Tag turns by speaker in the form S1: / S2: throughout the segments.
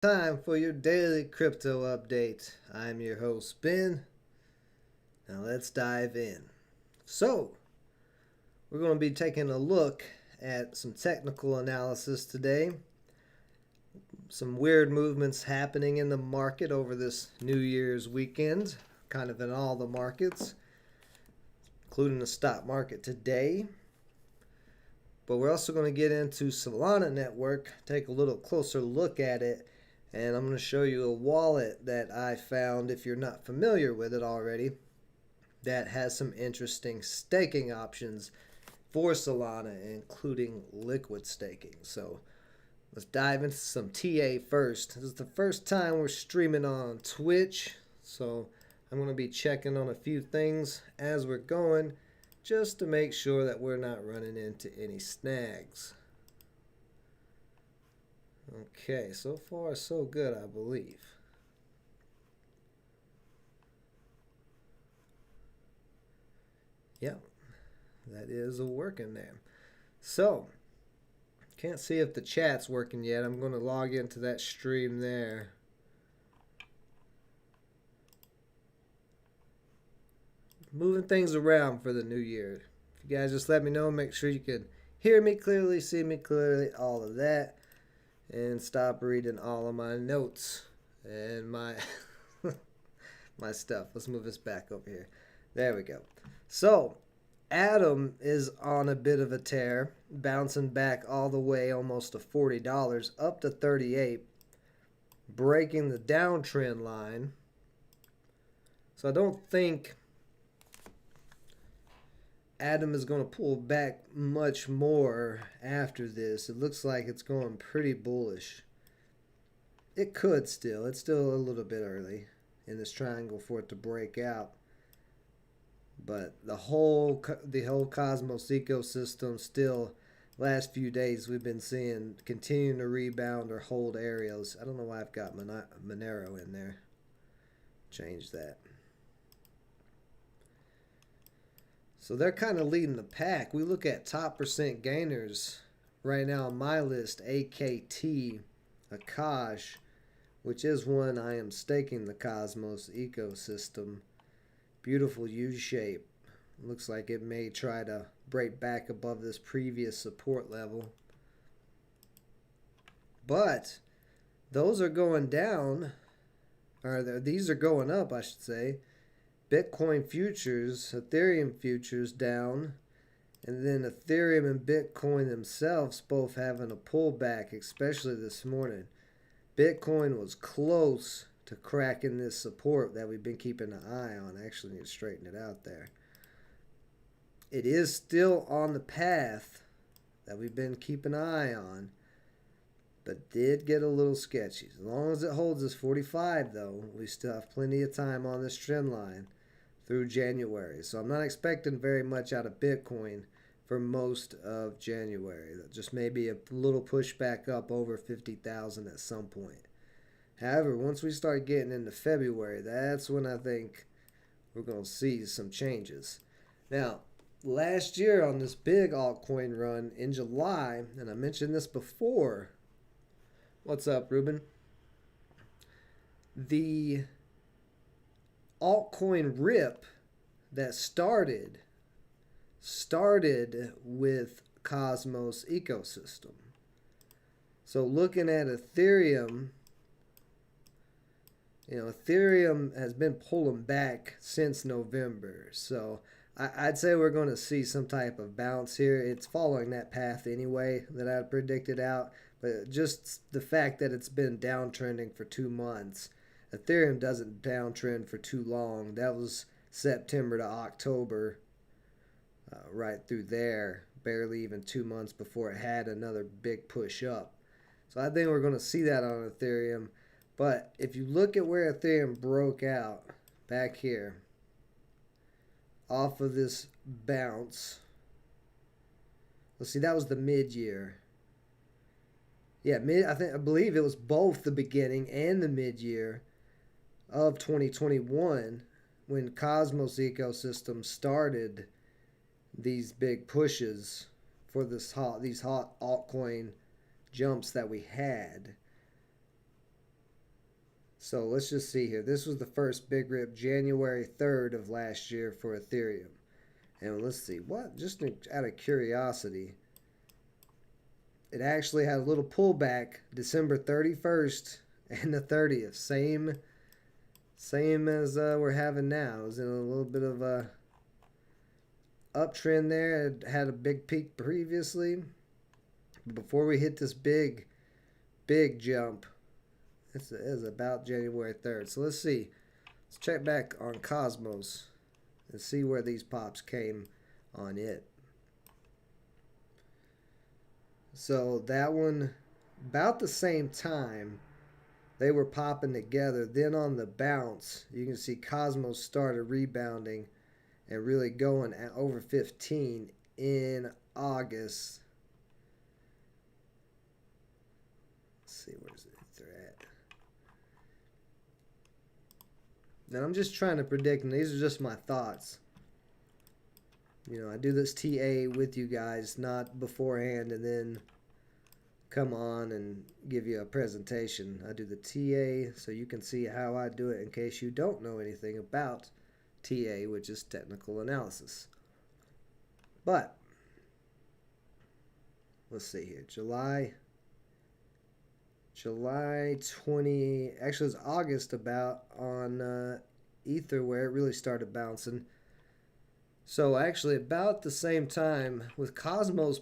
S1: Time for your daily crypto update. I'm your host, Ben. Now let's dive in. So, we're going to be taking a look at some technical analysis today. Some weird movements happening in the market over this New Year's weekend, kind of in all the markets, including the stock market today. But we're also going to get into Solana Network, take a little closer look at it. And I'm going to show you a wallet that I found, if you're not familiar with it already, that has some interesting staking options for Solana, including liquid staking. So let's dive into some TA first. This is the first time we're streaming on Twitch, so I'm going to be checking on a few things as we're going, just to make sure that we're not running into any snags. Okay, so far so good, I believe. Yep, that is a working there. So, can't see if the chat's working yet. I'm going to log into that stream there. Moving things around for the new year. If you guys just let me know, make sure you can hear me clearly, see me clearly, all of that. And stop reading all of my notes and my my stuff. Let's move this back over here. There we go. So, Atom is on a bit of a tear, bouncing back all the way almost to $40, up to 38, breaking the downtrend line. So I don't think Atom is going to pull back much more after this. It looks like it's going pretty bullish. It could still. It's still a little bit early in this triangle for it to break out. But the whole Cosmos ecosystem still, last few days we've been seeing continuing to rebound or hold areas. I don't know why I've got Monero in there. Change that. So they're kind of leading the pack. We look at top percent gainers right now on my list. AKT, Akash, which is one I am staking the Cosmos ecosystem. Beautiful U shape. Looks like it may try to break back above this previous support level. But those are going down, or these are going up, I should say. Bitcoin futures, Ethereum futures down, and then Ethereum and Bitcoin themselves both having a pullback, especially this morning. Bitcoin was close to cracking this support that we've been keeping an eye on. I actually need to straighten it out there. It is still on the path that we've been keeping an eye on, but did get a little sketchy. As long as it holds this 45, though, we still have plenty of time on this trend line through January. So I'm not expecting very much out of Bitcoin for most of January. Just maybe a little pushback up over 50,000 at some point. However, once we start getting into February, that's when I think we're going to see some changes. Now, last year on this big altcoin run in July, and I mentioned this before. What's up, Ruben? The altcoin rip that started with Cosmos ecosystem. So looking at Ethereum, Ethereum has been pulling back since November. So I'd say we're going to see some type of bounce here. It's following that path anyway that I predicted out. But just the fact that it's been downtrending for 2 months. Ethereum doesn't downtrend for too long. That was September to October, right through there. Barely even 2 months before it had another big push up. So I think we're going to see that on Ethereum. But if you look at where Ethereum broke out back here, off of this bounce, let's see, that was the mid-year. Yeah, I believe it was both the beginning and the mid-year of 2021 when Cosmos ecosystem started these big pushes for these hot altcoin jumps that we had. So let's just see here. This was the first big rip, January 3rd of last year for Ethereum. And let's see, what? Just out of curiosity, it actually had a little pullback December 31st and the 30th. Same as we're having now. It was in a little bit of a uptrend there. It had a big peak previously. Before we hit this big jump, this is about January 3rd. So let's see. Let's check back on Cosmos and see where these pops came on it. So that one, about the same time, they were popping together. Then on the bounce, you can see Cosmos started rebounding and really going at over 15 in August. Let's see, where's it at? Now I'm just trying to predict, and these are just my thoughts. You know, I do this TA with you guys, not beforehand and then come on and give you a presentation. I do the TA so you can see how I do it in case you don't know anything about TA, which is technical analysis. But let's see here. July 20, actually it was August about on Ether where it really started bouncing. So actually about the same time with Cosmos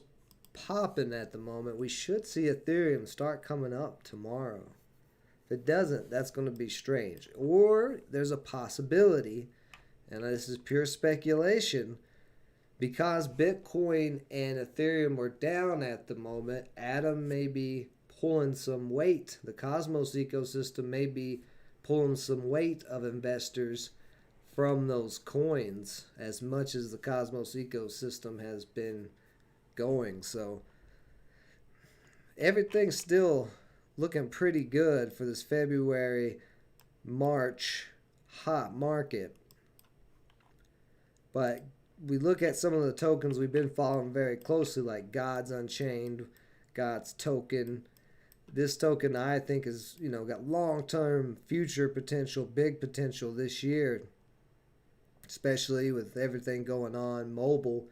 S1: popping at the moment, we should see Ethereum start coming up tomorrow. If it doesn't, that's going to be strange. Or there's a possibility, and this is pure speculation, because Bitcoin and Ethereum are down at the moment, Atom may be pulling some weight. The Cosmos ecosystem may be pulling some weight of investors from those coins as much as the Cosmos ecosystem has been going. So everything's still looking pretty good for this February, March hot market. But we look at some of the tokens we've been following very closely, like Gods Unchained, Gods Token. This token I think is, you know, got long-term future potential, big potential this year, especially with everything going on mobile.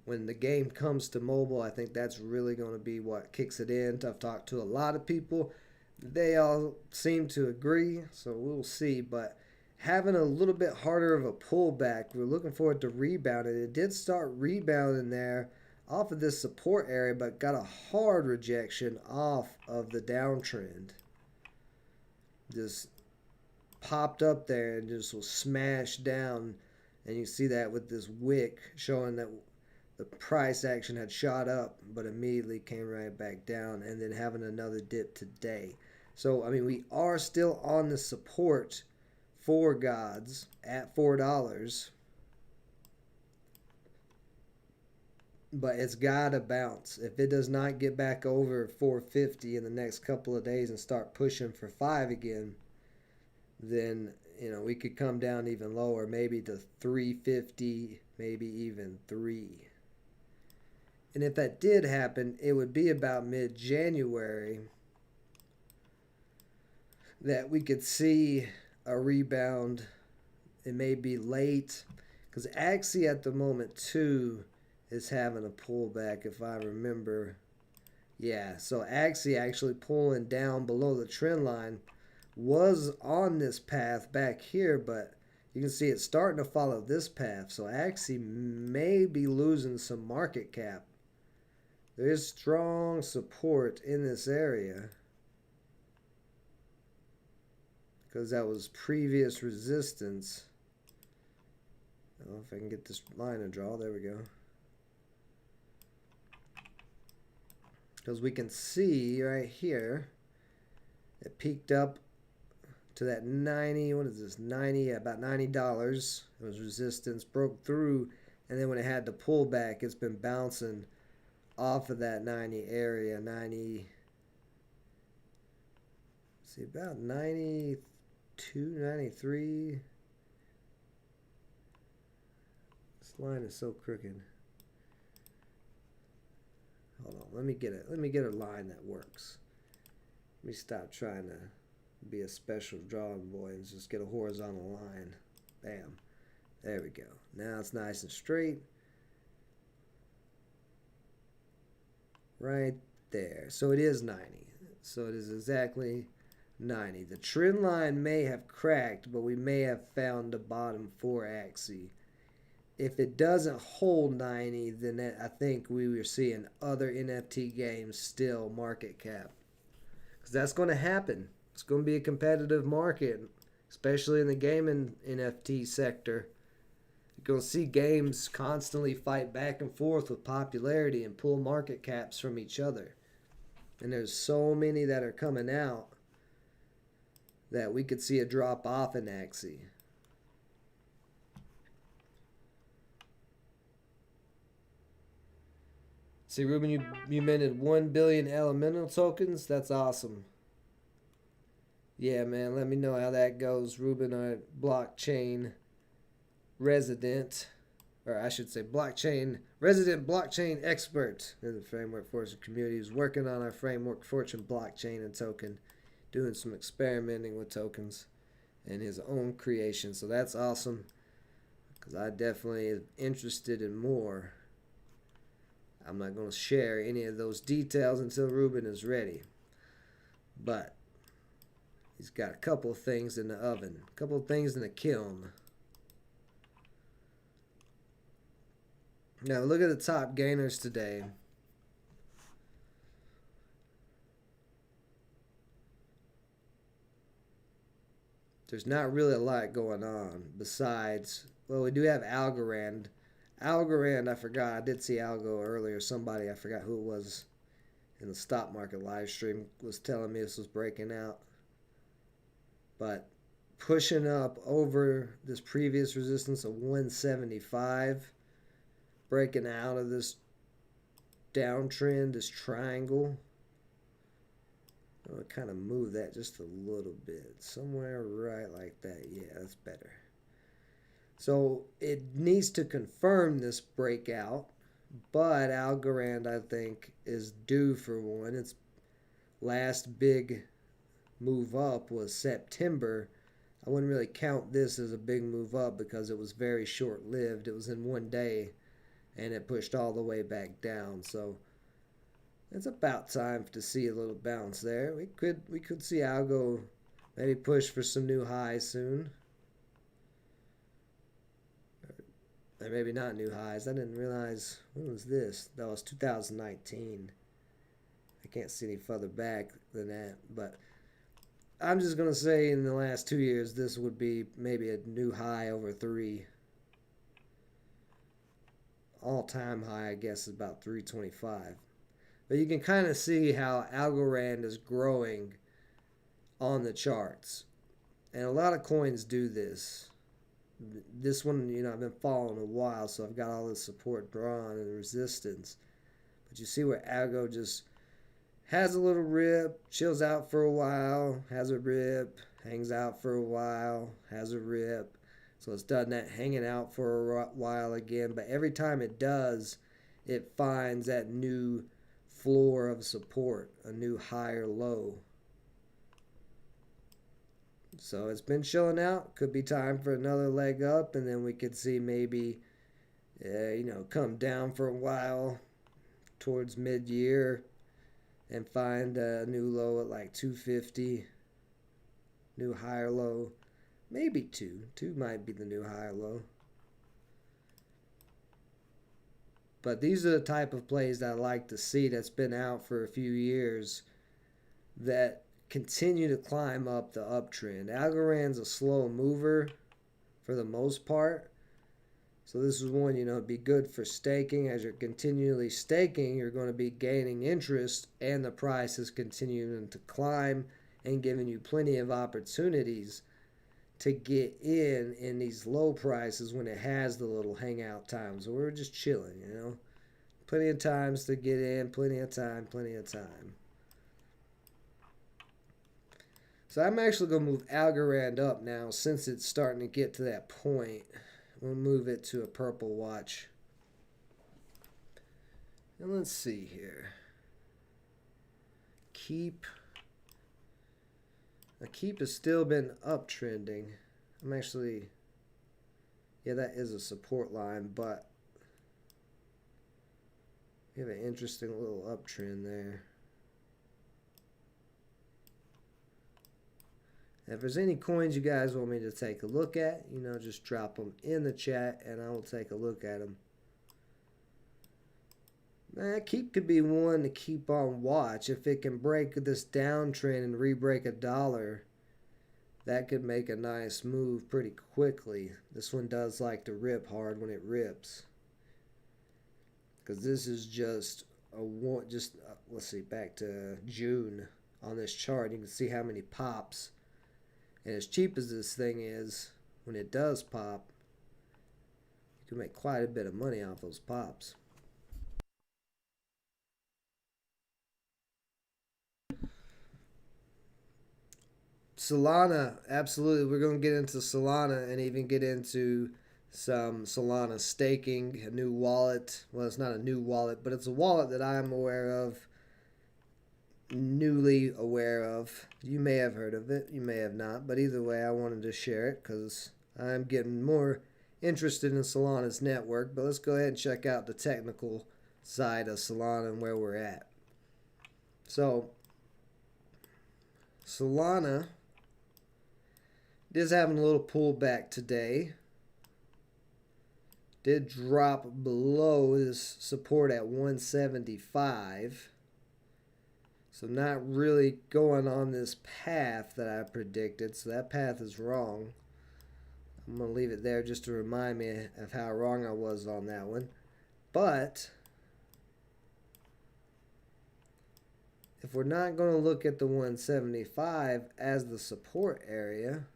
S1: When the game comes to mobile, I think that's really going to be what kicks it in. I've talked to a lot of people. They all seem to agree, so we'll see. But having a little bit harder of a pullback, we're looking for it to rebound. And it did start rebounding there off of this support area, but got a hard rejection off of the downtrend. Just popped up there and just was smashed down. And you see that with this wick showing that the price action had shot up, but immediately came right back down, and then having another dip today. So, I mean, we are still on the support for Gods at $4. But it's got to bounce. If it does not get back over 450 in the next couple of days and start pushing for 5 again, then, you know, we could come down even lower, maybe to 350, maybe even 3. And if that did happen, it would be about mid-January that we could see a rebound. It may be late, because Axie at the moment too is having a pullback, if I remember. Yeah, so Axie actually pulling down below the trend line was on this path back here, but you can see it's starting to follow this path. So Axie may be losing some market cap. There is strong support in this area because that was previous resistance. I don't know if I can get this line to draw. There we go. Because we can see right here, it peaked up to that 90, what is this, 90, yeah, about $90. It was resistance, broke through, and then when it had to pull back, it's been bouncing off of that 90 area, 90, see, about 92, 93. This line is so crooked. Hold on, let me get a line that works. Let me stop trying to Be a special drawing boy and just get a horizontal line. Bam. There we go. Now it's nice and straight. Right there. So it is 90. So it is exactly 90. The trend line may have cracked, but we may have found the bottom 4 axis. If it doesn't hold 90, then I think we were seeing other NFT games still market cap. Because that's going to happen. It's going to be a competitive market, especially in the gaming NFT sector. You're going to see games constantly fight back and forth with popularity and pull market caps from each other. And there's so many that are coming out that we could see a drop off in Axie. See, Ruben, you minted 1 billion elemental tokens. That's awesome. Yeah, man, let me know how that goes. Ruben, our blockchain resident, or I should say resident blockchain expert in the Framework Fortune community, who's working on our Framework Fortune blockchain and token, doing some experimenting with tokens and his own creation. So that's awesome, because I definitely am interested in more. I'm not going to share any of those details until Ruben is ready. But he's got a couple of things in the oven, a couple of things in the kiln. Now look at the top gainers today. There's not really a lot going on besides, well, we do have Algorand. Algorand, I forgot. I did see Algo earlier. Somebody, I forgot who it was, in the stock market live stream was telling me this was breaking out. But pushing up over this previous resistance of 175, breaking out of this downtrend, this triangle. I'm going to kind of move that just a little bit. Somewhere right like that. Yeah, that's better. So it needs to confirm this breakout, but Algorand, I think, is due for one. Its last big move up was September. I wouldn't really count this as a big move up because it was very short-lived. It was in one day, and it pushed all the way back down. So it's about time to see a little bounce there. We could see Algo maybe push for some new highs soon. Or maybe not new highs. I didn't realize, when was this? That was 2019. I can't see any further back than that. But I'm just going to say in the last 2 years, this would be maybe a new high over 3. All-time high, I guess, is about 325. But you can kind of see how Algorand is growing on the charts. And a lot of coins do this. This one, I've been following a while, so I've got all the support drawn and resistance. But you see where Algo just has a little rip, chills out for a while, has a rip, hangs out for a while, has a rip. So it's done that hanging out for a while again. But every time it does, it finds that new floor of support, a new higher low. So it's been chilling out. Could be time for another leg up, and then we could see maybe, come down for a while towards mid-year and find a new low at like 250, new higher low, maybe 2. 2 might be the new higher low. But these are the type of plays that I like to see that's been out for a few years that continue to climb up the uptrend. Algorand's a slow mover for the most part. So this is one, it'd be good for staking. As you're continually staking, you're going to be gaining interest, and the price is continuing to climb and giving you plenty of opportunities to get in these low prices when it has the little hangout times. So we're just chilling, Plenty of times to get in, plenty of time. So I'm actually going to move Algorand up now since it's starting to get to that point. We'll move it to a purple watch. And let's see here. Keep A keep has still been uptrending. I'm actually, yeah, that is a support line, but we have an interesting little uptrend there. If there's any coins you guys want me to take a look at, you know, just drop them in the chat and I will take a look at them. Keep could be one to keep on watch. If it can break this downtrend and re-break $1, that could make a nice move pretty quickly. This one does like to rip hard when it rips, because this is just a one. Let's see, back to June on this chart. You can see how many pops. And as cheap as this thing is, when it does pop, you can make quite a bit of money off those pops. Solana, absolutely. We're going to get into Solana and even get into some Solana staking, a new wallet. Well, it's not a new wallet, but it's a wallet that I'm aware of, newly aware of. You may have heard of it, you may have not, but either way, I wanted to share it because I'm getting more interested in Solana's network. But let's go ahead and check out the technical side of Solana and where we're at. So, Solana is having a little pullback today. Did drop below this support at 175. So not really going on this path that I predicted. So that path is wrong. I'm going to leave it there just to remind me of how wrong I was on that one. But if we're not going to look at the 175 as the support area,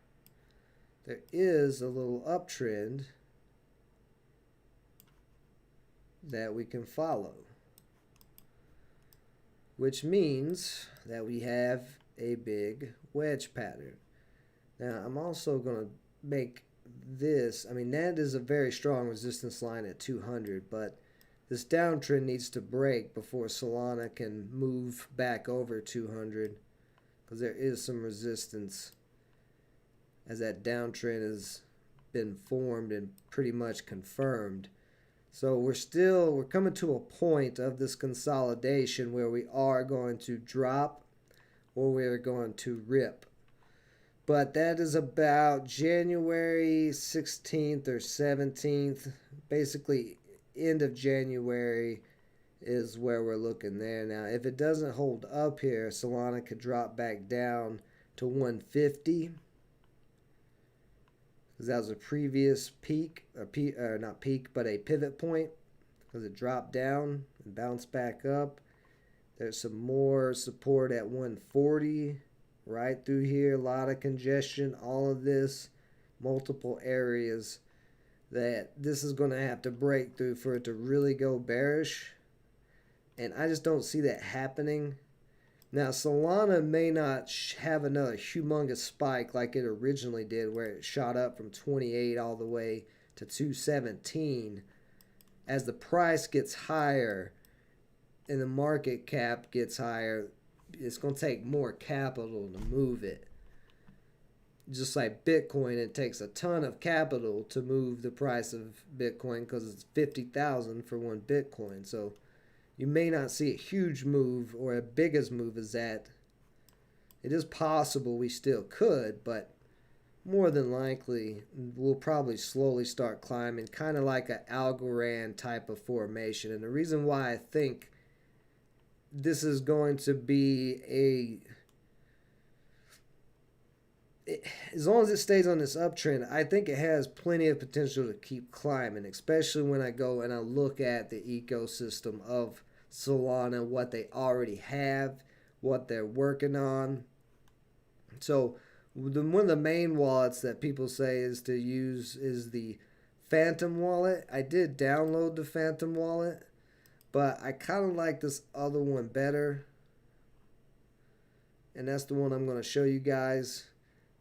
S1: there is a little uptrend that we can follow, which means that we have a big wedge pattern. Now, I'm also going to make this, I mean, that is a very strong resistance line at 200, but this downtrend needs to break before Solana can move back over 200, because there is some resistance as that downtrend has been formed and pretty much confirmed. So we're coming to a point of this consolidation where we are going to drop or we're going to rip. But that is about January 16th or 17th. Basically, end of January is where we're looking there. Now, if it doesn't hold up here, Solana could drop back down to 150. Because that was a previous peak, or not peak, but a pivot point, because it dropped down and bounced back up. There's some more support at 140 right through here. A lot of congestion, all of this, multiple areas that this is going to have to break through for it to really go bearish. And I just don't see that happening. Now, Solana may not have another humongous spike like it originally did, where it shot up from 28 all the way to 217. As the price gets higher and the market cap gets higher, it's going to take more capital to move it. Just like Bitcoin, it takes a ton of capital to move the price of Bitcoin because it's 50,000 for one Bitcoin. So you may not see a huge move or a big as move as that. It is possible we still could, but more than likely we'll probably slowly start climbing, kind of like an Algorand type of formation. And the reason why I think this is going to be as long as it stays on this uptrend, I think it has plenty of potential to keep climbing, especially when I go and I look at the ecosystem of Solana, what they already have, what they're working on. So one of the main wallets that people say is to use is the Phantom wallet. I did download the Phantom wallet, but I kind of like this other one better. And that's the one I'm going to show you guys.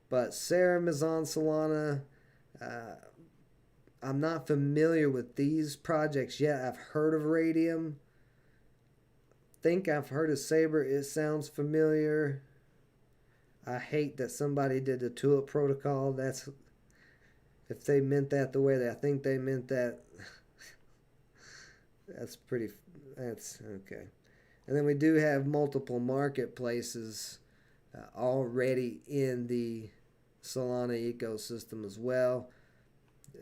S1: But Serum is on Solana. I'm not familiar with these projects yet. I've heard of Radium. Think I've heard of Saber. It sounds familiar. I hate that somebody did the tulip protocol. That's, if they meant that the way that I think they meant that, that's okay. And then we do have multiple marketplaces already in the Solana ecosystem as well.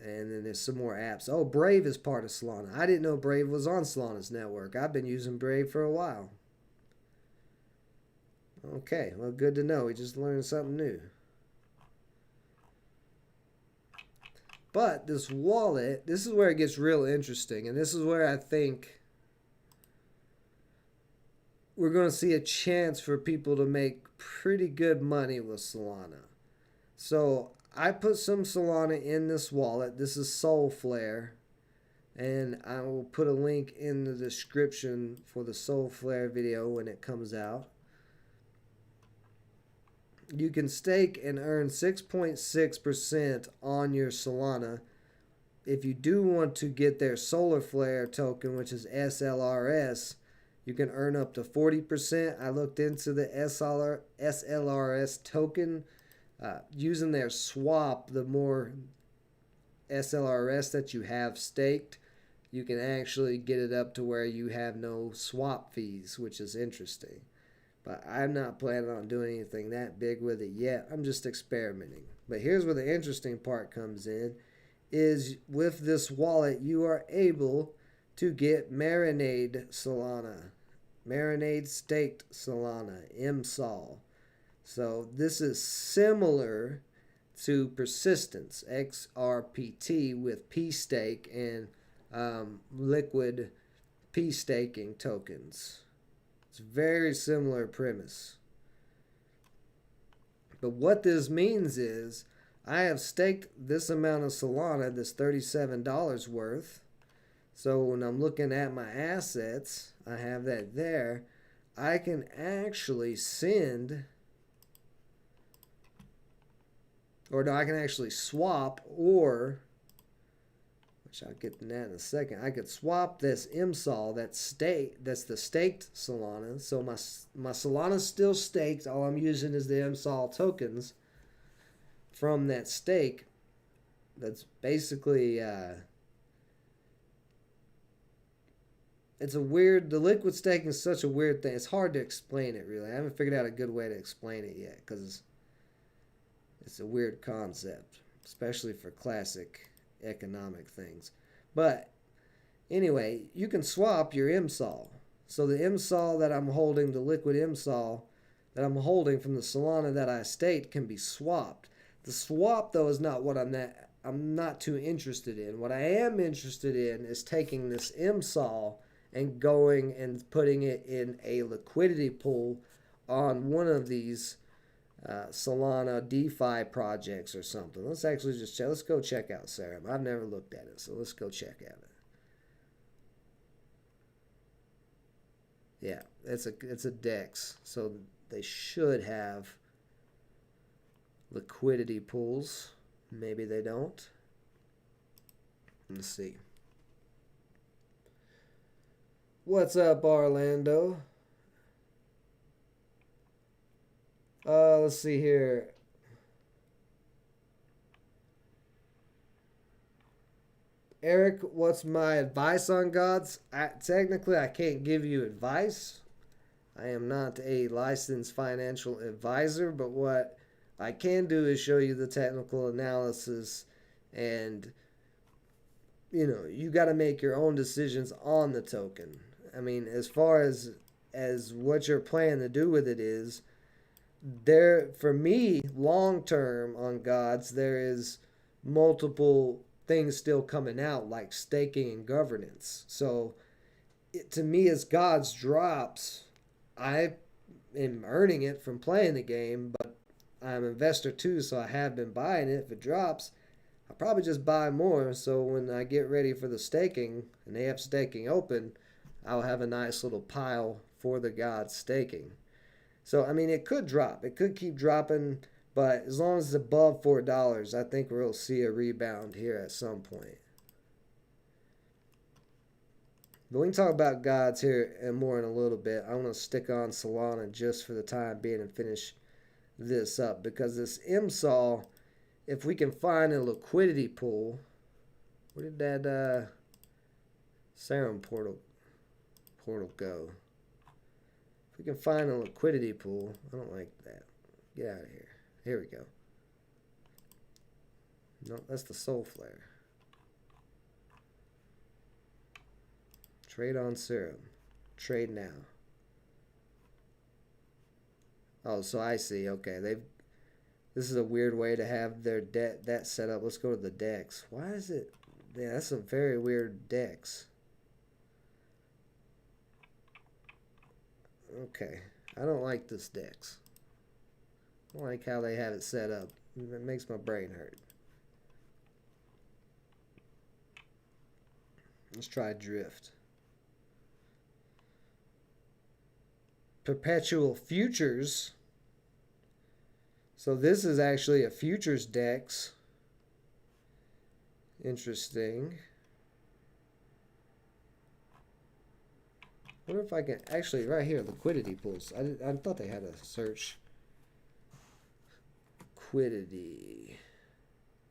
S1: And then there's some more apps. Oh, Brave is part of Solana. I didn't know Brave was on Solana's network. I've been using Brave for a while. Okay, well, good to know. We just learned something new. But this wallet, this is where it gets real interesting. And this is where I think we're going to see a chance for people to make pretty good money with Solana. So I put some Solana in this wallet. This is Solflare. And I will put a link in the description for the Solflare video when it comes out. You can stake and earn 6.6% on your Solana. If you do want to get their Solarflare token, which is SLRS, you can earn up to 40%. I looked into the SLRS token. Using their swap, the more SLRS that you have staked, you can actually get it up to where you have no swap fees, which is interesting. But I'm not planning on doing anything that big with it yet. I'm just experimenting. But here's where the interesting part comes in, is with this wallet, you are able to get Marinade Solana. Marinade staked Solana, MSOL. So this is similar to Persistence, XRPT, with P-Stake and liquid P-Staking tokens. It's a very similar premise. But what this means is I have staked this amount of Solana, this $37 worth. So when I'm looking at my assets, I have that there. I can actually send, or no, I can actually swap, or, which I'll get to that in a second. I could swap this MSOL, that's the staked Solana. So my Solana's still staked. All I'm using is the MSOL tokens from that stake. That's basically, it's a weird, the liquid staking is such a weird thing. It's hard to explain it, really. I haven't figured out a good way to explain it yet, because it's a weird concept, especially for classic economic things. But anyway, you can swap your MSOL. So the MSOL that I'm holding, the liquid MSOL that I'm holding from the Solana that I staked, can be swapped. The swap, though, is not what I'm not too interested in. What I am interested in is taking this MSOL and going and putting it in a liquidity pool on one of these Solana DeFi projects or something. Let's actually just check. Let's go check out Serum. I've never looked at it, so let's go check out it. Yeah, it's a DEX, so they should have liquidity pools. Maybe they don't. Let's see. What's up, Orlando? Let's see here. Eric, what's my advice on Gods? Technically, I can't give you advice. I am not a licensed financial advisor, but what I can do is show you the technical analysis, and you got to make your own decisions on the token. I mean, as far as what you're planning to do with it is, for me, long term on Gods, there is multiple things still coming out, like staking and governance. So to me, as Gods drops, I am earning it from playing the game, but I'm an investor too, so I have been buying it. If it drops, I'll probably just buy more, so when I get ready for the staking and they have staking open, I'll have a nice little pile for the Gods staking. So, I mean, it could drop. It could keep dropping, but as long as it's above $4, I think we'll see a rebound here at some point. But we can talk about Gods here and more in a little bit. I want to stick on Solana just for the time being and finish this up, because this MSOL, if we can find a liquidity pool, where did that Serum portal go? If we can find a liquidity pool, I don't like that. Get out of here. Here we go. No, that's the Soul Flare. Trade on Serum. Trade now. Oh, so I see. Okay, this is a weird way to have their that set up. Let's go to the DEX. Why is it? Yeah, that's a very weird DEX. Okay, I don't like this DEX. I don't like how they have it set up. It makes my brain hurt. Let's try Drift. Perpetual Futures. So this is actually a futures DEX. Interesting. I wonder if I can actually, right here, liquidity pools. I thought they had a search. Liquidity.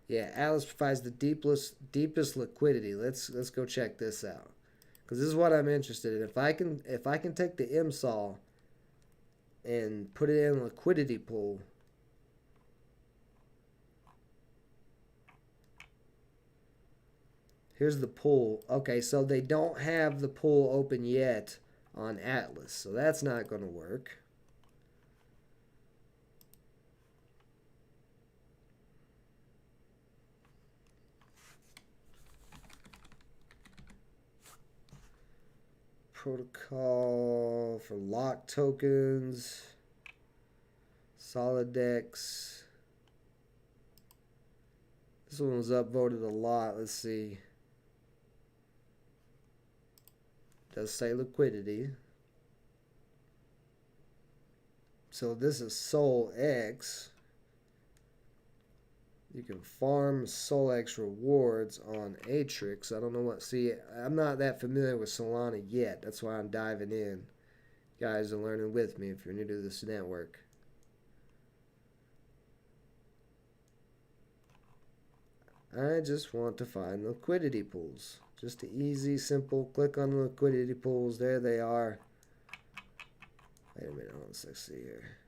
S1: Yeah, Atlas provides the deepest liquidity. Let's go check this out, because this is what I'm interested in. If I can take the MSOL and put it in a liquidity pool, here's the pool. Okay, so they don't have the pool open yet on Atlas, so that's not going to work. Protocol for lock tokens, Solidex. This one was upvoted a lot. Let's see. Does say liquidity. So this is Sol X. You can farm Sol X rewards on Atrix. I don't know what. See, I'm not that familiar with Solana yet. That's why I'm diving in. You guys are learning with me if you're new to this network. I just want to find liquidity pools. Just an easy, simple click on the liquidity pools. There they are. Wait a minute. Let's see here.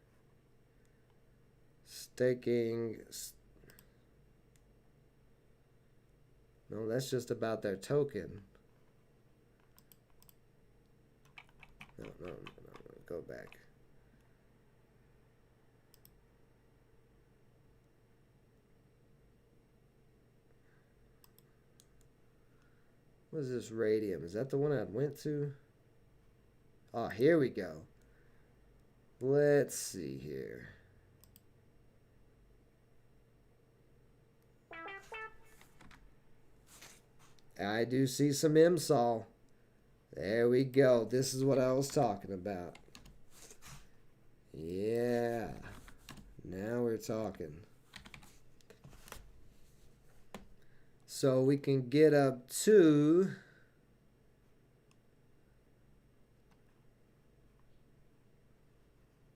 S1: Staking. No, that's just about their token. No. Go back. What is this Radium? Is that the one I went to? Oh, here we go. Let's see here. I do see some MSOL. There we go. This is what I was talking about. Yeah. Now we're talking. So we can get up to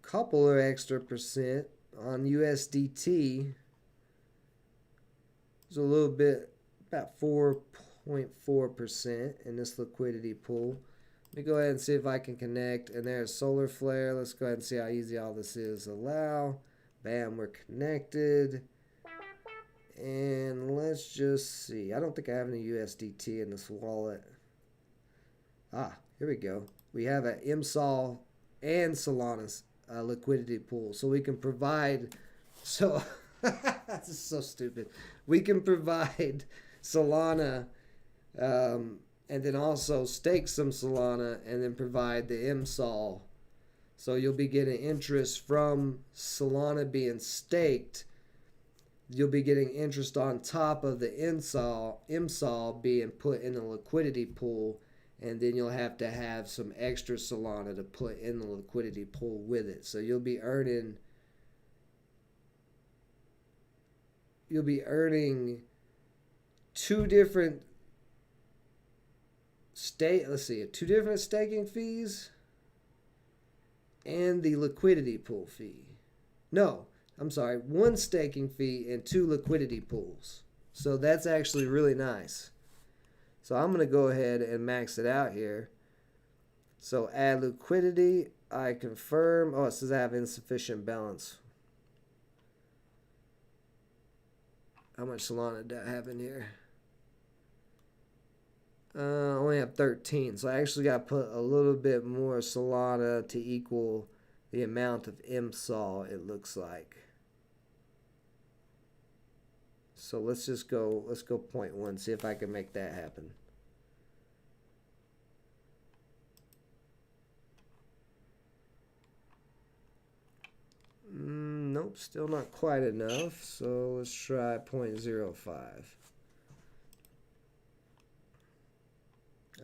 S1: a couple of extra percent on USDT. It's a little bit, about 4.4% in this liquidity pool. Let me go ahead and see if I can connect. And there's Solar Flare. Let's go ahead and see how easy all this is. Allow. Bam, we're connected. And let's just see. I don't think I have any USDT in this wallet. Ah, here we go. We have an MSOL and Solana's liquidity pool. So we can provide... So, this is so stupid. We can provide Solana and then also stake some Solana and then provide the MSOL. So you'll be getting interest from Solana being staked. You'll be getting interest on top of the MSOL being put in a liquidity pool, and then you'll have to have some extra Solana to put in the liquidity pool with it. So you'll be earning two different staking fees and the liquidity pool fee. No, I'm sorry, 1 staking fee and 2 liquidity pools. So that's actually really nice. So I'm going to go ahead and max it out here. So add liquidity. I confirm. Oh, it says I have insufficient balance. How much Solana do I have in here? I only have 13. So I actually got to put a little bit more Solana to equal the amount of MSOL, it looks like. So let's go 0.1, see if I can make that happen. Nope, still not quite enough. So let's try 0.05.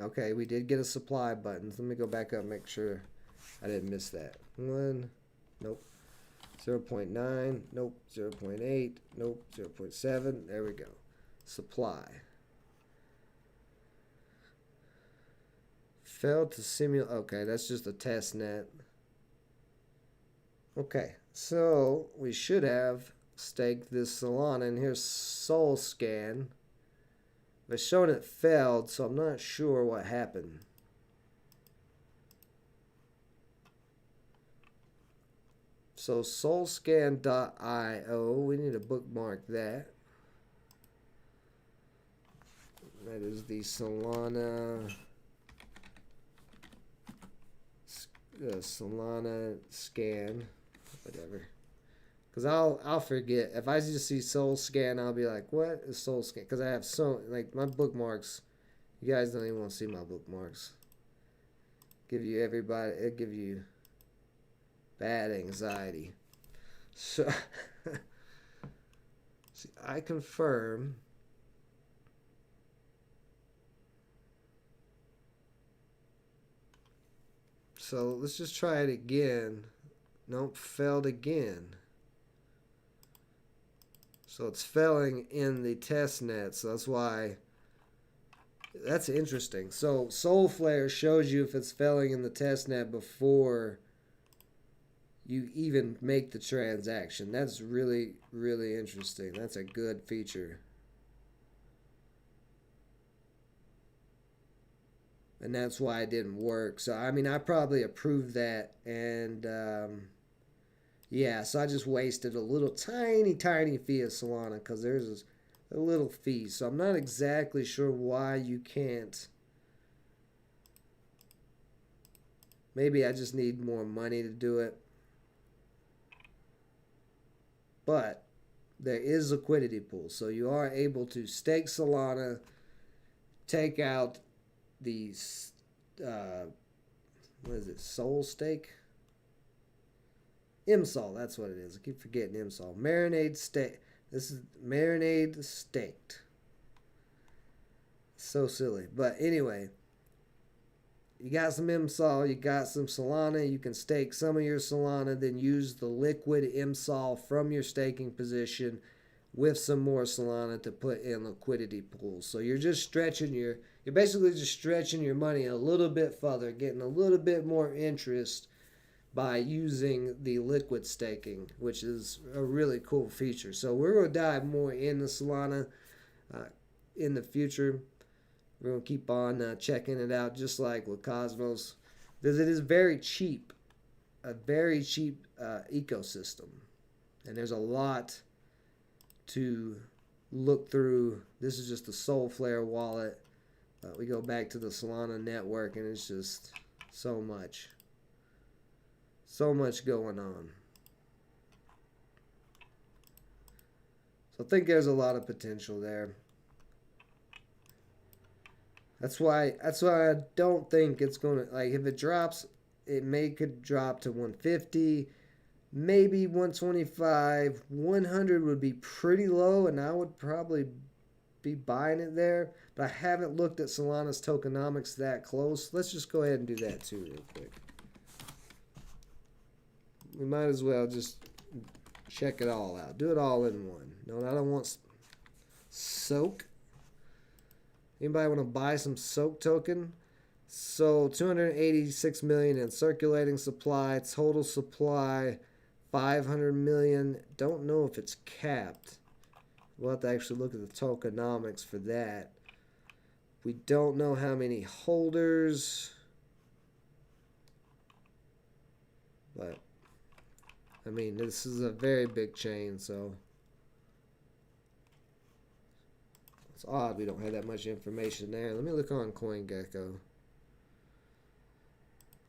S1: Okay, we did get a supply button. Let me go back up and make sure I didn't miss that. 1, nope. 0.9, nope. 0.8, nope. 0.7, there we go. Supply. Failed to simulate. Okay, that's just a test net. Okay, so we should have staked this Solana, and here's Soul Scan. It's showing it failed, so I'm not sure what happened. So soulscan.io, we need to bookmark that. That is the Solana scan, whatever. Because I'll forget. If I just see Soul Scan, I'll be like, what is Soul Scan? Because I have like my bookmarks. You guys don't even want to see my bookmarks. Give you bad anxiety. So, see, I confirm. So let's just try it again. Nope, failed again. So it's failing in the test net. So that's why. That's interesting. So Soulflare shows you if it's failing in the test net before you even make the transaction. That's really, really interesting. That's a good feature. And that's why it didn't work. So, I mean, I probably approved that. And, yeah, so I just wasted a little tiny fee of Solana because there's a little fee. So I'm not exactly sure why you can't. Maybe I just need more money to do it. But there is liquidity pool. So you are able to stake Solana, take out the, what is it, Soul Stake? MSOL, that's what it is. I keep forgetting MSOL. Marinade Stake. This is Marinade Staked. So silly. But anyway, you got some MSOL, you got some Solana, you can stake some of your Solana, then use the liquid MSOL from your staking position with some more Solana to put in liquidity pools. So you're just stretching you're basically just stretching your money a little bit further, getting a little bit more interest by using the liquid staking, which is a really cool feature. So we're going to dive more into Solana in the future. We're going to keep on checking it out, just like with Cosmos, because it is very cheap, a very cheap ecosystem. And there's a lot to look through. This is just the Soulflare wallet. We go back to the Solana network, and it's just so much going on. So I think there's a lot of potential there. That's why I don't think it's gonna, like, if it drops, could drop to 150, maybe 125, 100 would be pretty low, and I would probably be buying it there. But I haven't looked at Solana's tokenomics that close. Let's just go ahead and do that too real quick. We might as well just check it all out. Do it all in one. No, I don't want soak. Anybody want to buy some soak token? So 286 million in circulating supply. Total supply 500 million. Don't know if it's capped. We'll have to actually look at the tokenomics for that. We don't know how many holders. But, I mean, this is a very big chain, so it's odd we don't have that much information there. Let me look on CoinGecko.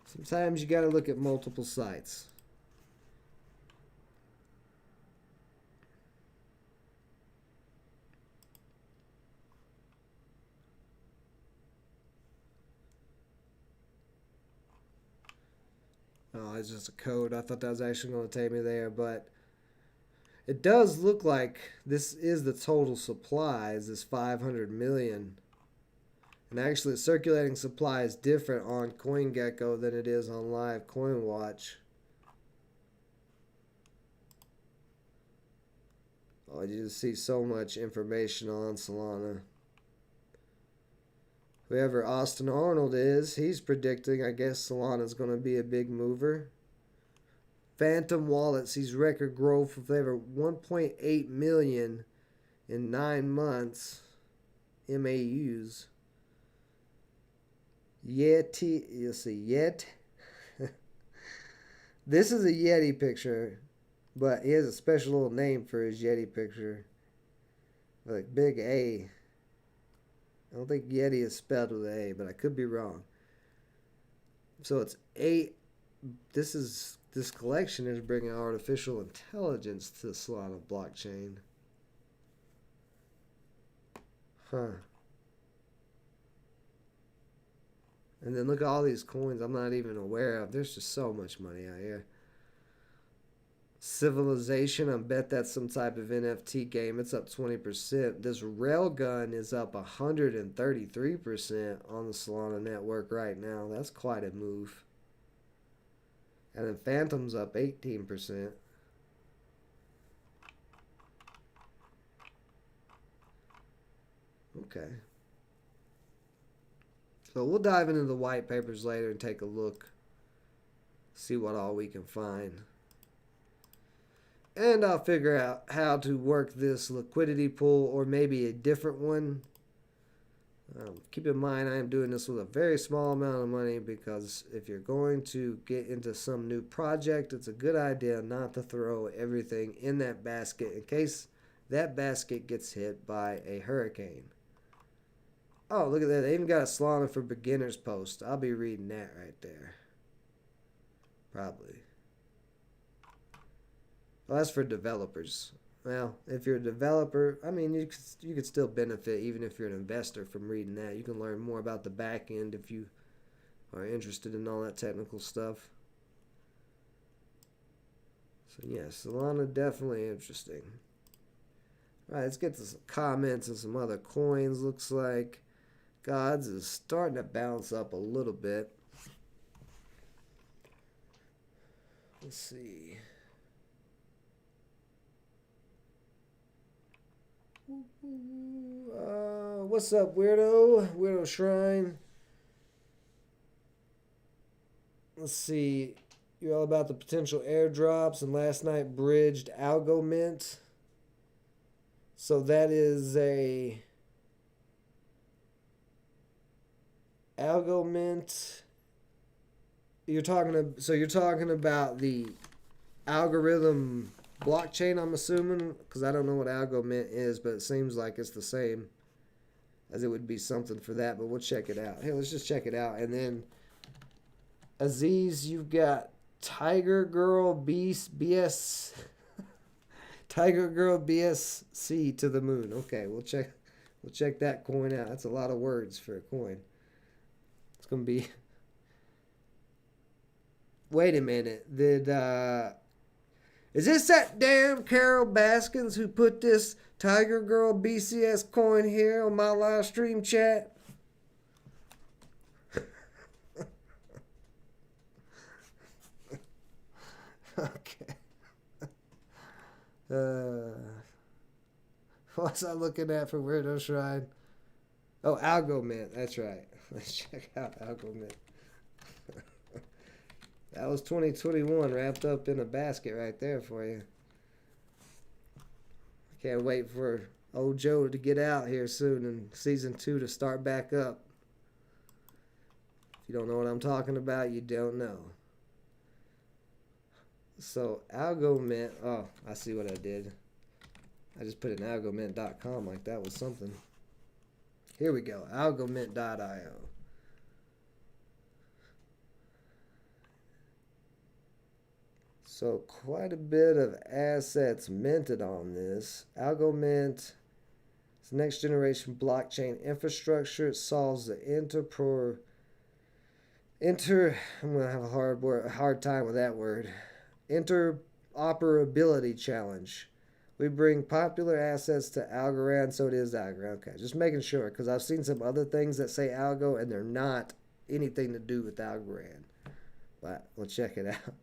S1: Sometimes you got to look at multiple sites. Oh, it's just a code. I thought that was actually going to take me there, but it does look like this is the total supply, is this 500 million. And actually, circulating supply is different on CoinGecko than it is on Live CoinWatch. Oh, you just see so much information on Solana. Whoever Austin Arnold is, he's predicting, I guess, Solana's going to be a big mover. Phantom Wallet sees record growth of over 1.8 million in 9 months. MAUs. Yeti, you'll see Yet. This is a Yeti picture, but he has a special little name for his Yeti picture. Like big A. I don't think Yeti is spelled with an A, but I could be wrong. So it's this collection is bringing artificial intelligence to the Solana blockchain. Huh. And then look at all these coins I'm not even aware of. There's just so much money out here. Civilization, I bet that's some type of NFT game. It's up 20%. This Railgun is up 133% on the Solana network right now. That's quite a move. And then Phantom's up 18%. Okay. So we'll dive into the white papers later and take a look. See what all we can find. And I'll figure out how to work this liquidity pool or maybe a different one. Keep in mind, I am doing this with a very small amount of money because if you're going to get into some new project, it's a good idea not to throw everything in that basket in case that basket gets hit by a hurricane. Oh, look at that. They even got a Solana for Beginners post. I'll be reading that right there. Probably. Well, that's for developers. Well, if you're a developer, I mean, you could still benefit even if you're an investor from reading that. You can learn more about the back end if you are interested in all that technical stuff. So, yeah, Solana definitely interesting. All right, let's get to some comments and some other coins. Looks like Gods is starting to bounce up a little bit. Let's see. What's up, Weirdo? Weirdo Shrine. Let's see. You're all about the potential airdrops and last night bridged Algo Mint. So that is a Algo Mint. You're talking about the algorithm blockchain, I'm assuming, because I don't know what Algo Mint is, but it seems like it's the same as it would be something for that, but we'll check it out. Hey, let's just check it out. And then Aziz, you've got Tiger Girl BS Tiger Girl BSC to the moon. Okay, we'll check that coin out. That's a lot of words for a coin. It's gonna be. Wait a minute. Is this that damn Carol Baskins who put this Tiger Girl BCS coin here on my live stream chat? Okay. What's I looking at for Weirdo Shrine? Oh, Algo Mint. That's right. Let's check out Algo Mint. That was 2021 wrapped up in a basket right there for you. Can't wait for old Joe to get out here soon and season 2 to start back up. If you don't know what I'm talking about, you don't know. So Algo Mint, oh, I see what I did. I just put in algomint.com like that was something. Here we go, algomint.io. So quite a bit of assets minted on this. AlgoMint is next generation blockchain infrastructure. It solves the I'm gonna have a hard time with that word. Interoperability challenge. We bring popular assets to Algorand, so it is Algorand. Okay, just making sure, because I've seen some other things that say Algo and they're not anything to do with Algorand. But we'll check it out.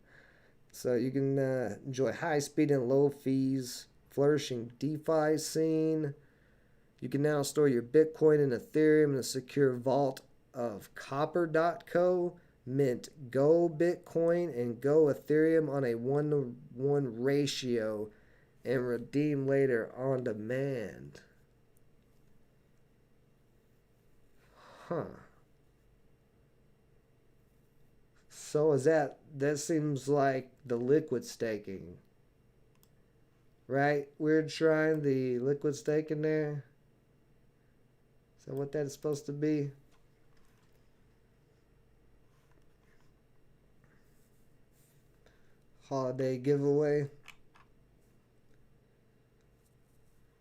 S1: So you can enjoy high speed and low fees, flourishing DeFi scene. You can now store your Bitcoin and Ethereum in a secure vault of copper.co, mint Go Bitcoin and Go Ethereum on a 1-to-1 ratio, and redeem later on demand. Huh. So is that seems like the liquid staking, right? We're trying the liquid staking there. Is that what that is supposed to be? Holiday giveaway.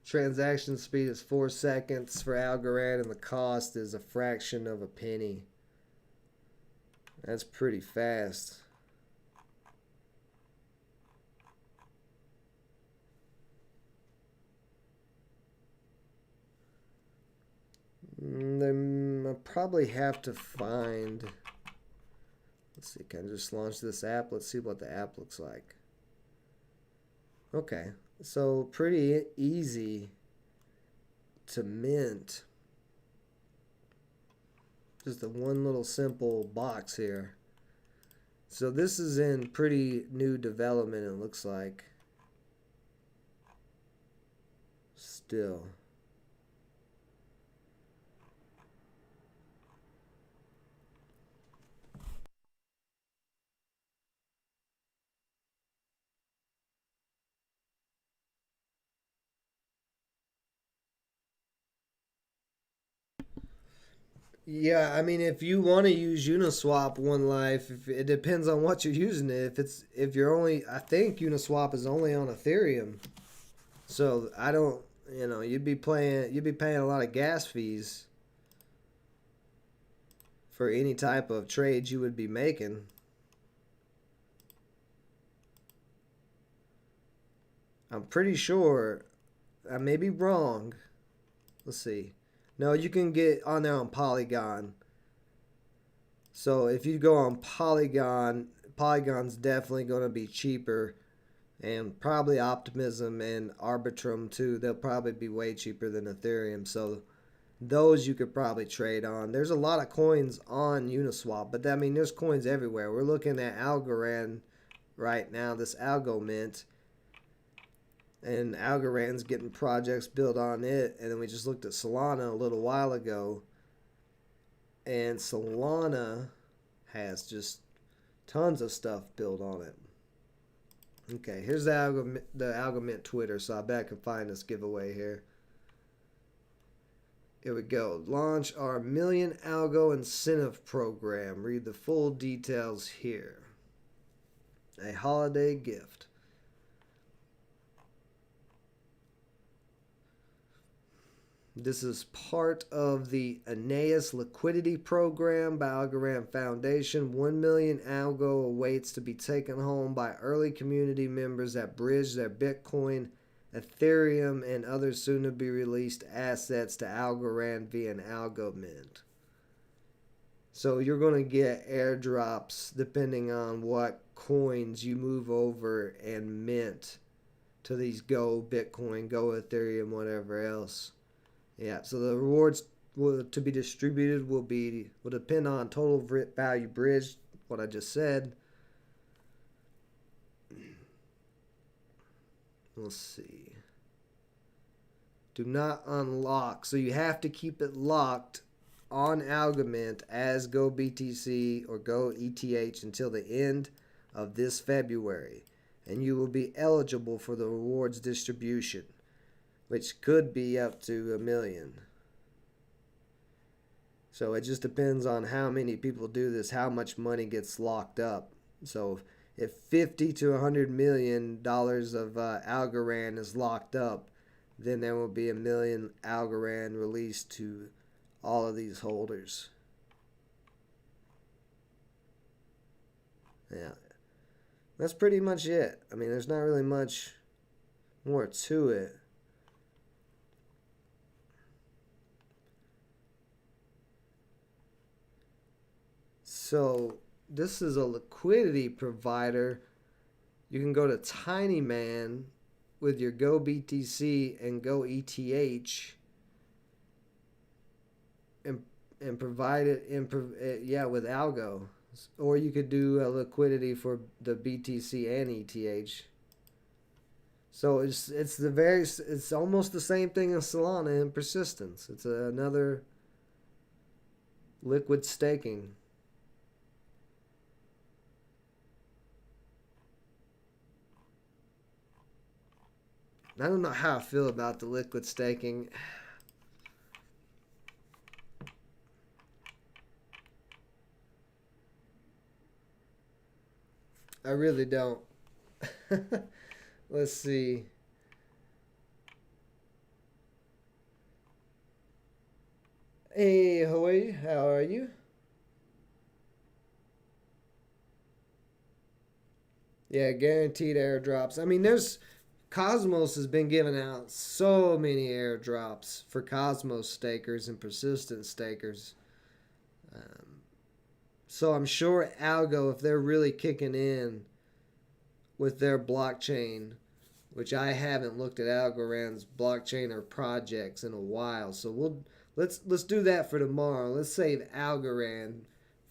S1: Transaction speed is 4 seconds for Algorand and the cost is a fraction of a penny. That's pretty fast. Then I'll probably have to find. Let's see, can I just launch this app? Let's see what the app looks like. Okay, so pretty easy to mint. Just the one little simple box here. So this is in pretty new development, it looks like. Still. Yeah, I mean, if you want to use Uniswap One Life, it depends on what you're using it. If you're only, I think Uniswap is only on Ethereum, so I don't, you'd be paying a lot of gas fees for any type of trades you would be making. I'm pretty sure, I may be wrong. Let's see. No, you can get on there on Polygon. So if you go on Polygon, Polygon's definitely going to be cheaper. And probably Optimism and Arbitrum too. They'll probably be way cheaper than Ethereum. So those you could probably trade on. There's a lot of coins on Uniswap. But I mean, there's coins everywhere. We're looking at Algorand right now. This Algo Mint. And Algorand's getting projects built on it. And then we just looked at Solana a little while ago. And Solana has just tons of stuff built on it. Okay, here's the Algomint Twitter, so I bet I can find this giveaway here. Here we go. Launch our Million Algo Incentive Program. Read the full details here. A holiday gift. This is part of the Aeneas Liquidity Program by Algorand Foundation. 1 million Algo awaits to be taken home by early community members that bridge their Bitcoin, Ethereum, and other soon-to-be-released assets to Algorand via an Algo Mint. So you're going to get airdrops depending on what coins you move over and mint to these Go Bitcoin, Go Ethereum, whatever else. Yeah, so the rewards to be distributed will depend on total value bridged, what I just said, Let's see. Do not unlock. So you have to keep it locked on Algomint as GoBTC or GoETH until the end of this February. And you will be eligible for the rewards distribution, which could be up to $1 million. So it just depends on how many people do this, how much money gets locked up. So if $50 to $100 million of Algorand is locked up, then there will be $1 million Algorand released to all of these holders. Yeah. That's pretty much it. I mean, there's not really much more to it. So this is a liquidity provider. You can go to Tinyman with your GoBTC and GoETH and provide it with Algo. Or you could do a liquidity for the BTC and ETH. So it's almost the same thing as Solana in persistence. It's another liquid staking. I don't know how I feel about the liquid staking. I really don't. Let's see. Hey, Hawaii, how are you? Yeah, guaranteed airdrops. I mean, Cosmos has been giving out so many airdrops for Cosmos stakers and persistent stakers. So I'm sure Algo, if they're really kicking in with their blockchain, which I haven't looked at Algorand's blockchain or projects in a while, so let's do that for tomorrow. Let's save Algorand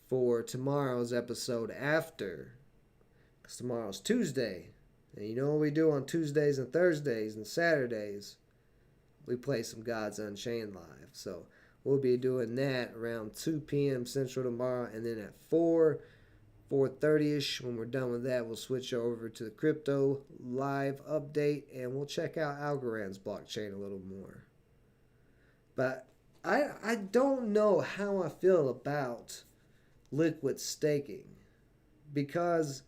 S1: for tomorrow's episode after, because tomorrow's Tuesday. And you know what we do on Tuesdays and Thursdays and Saturdays? We play some Gods Unchained live. So we'll be doing that around 2 p.m. Central tomorrow. And then at 4:30ish, when we're done with that, we'll switch over to the crypto live update. And we'll check out Algorand's blockchain a little more. But I don't know how I feel about liquid staking. Because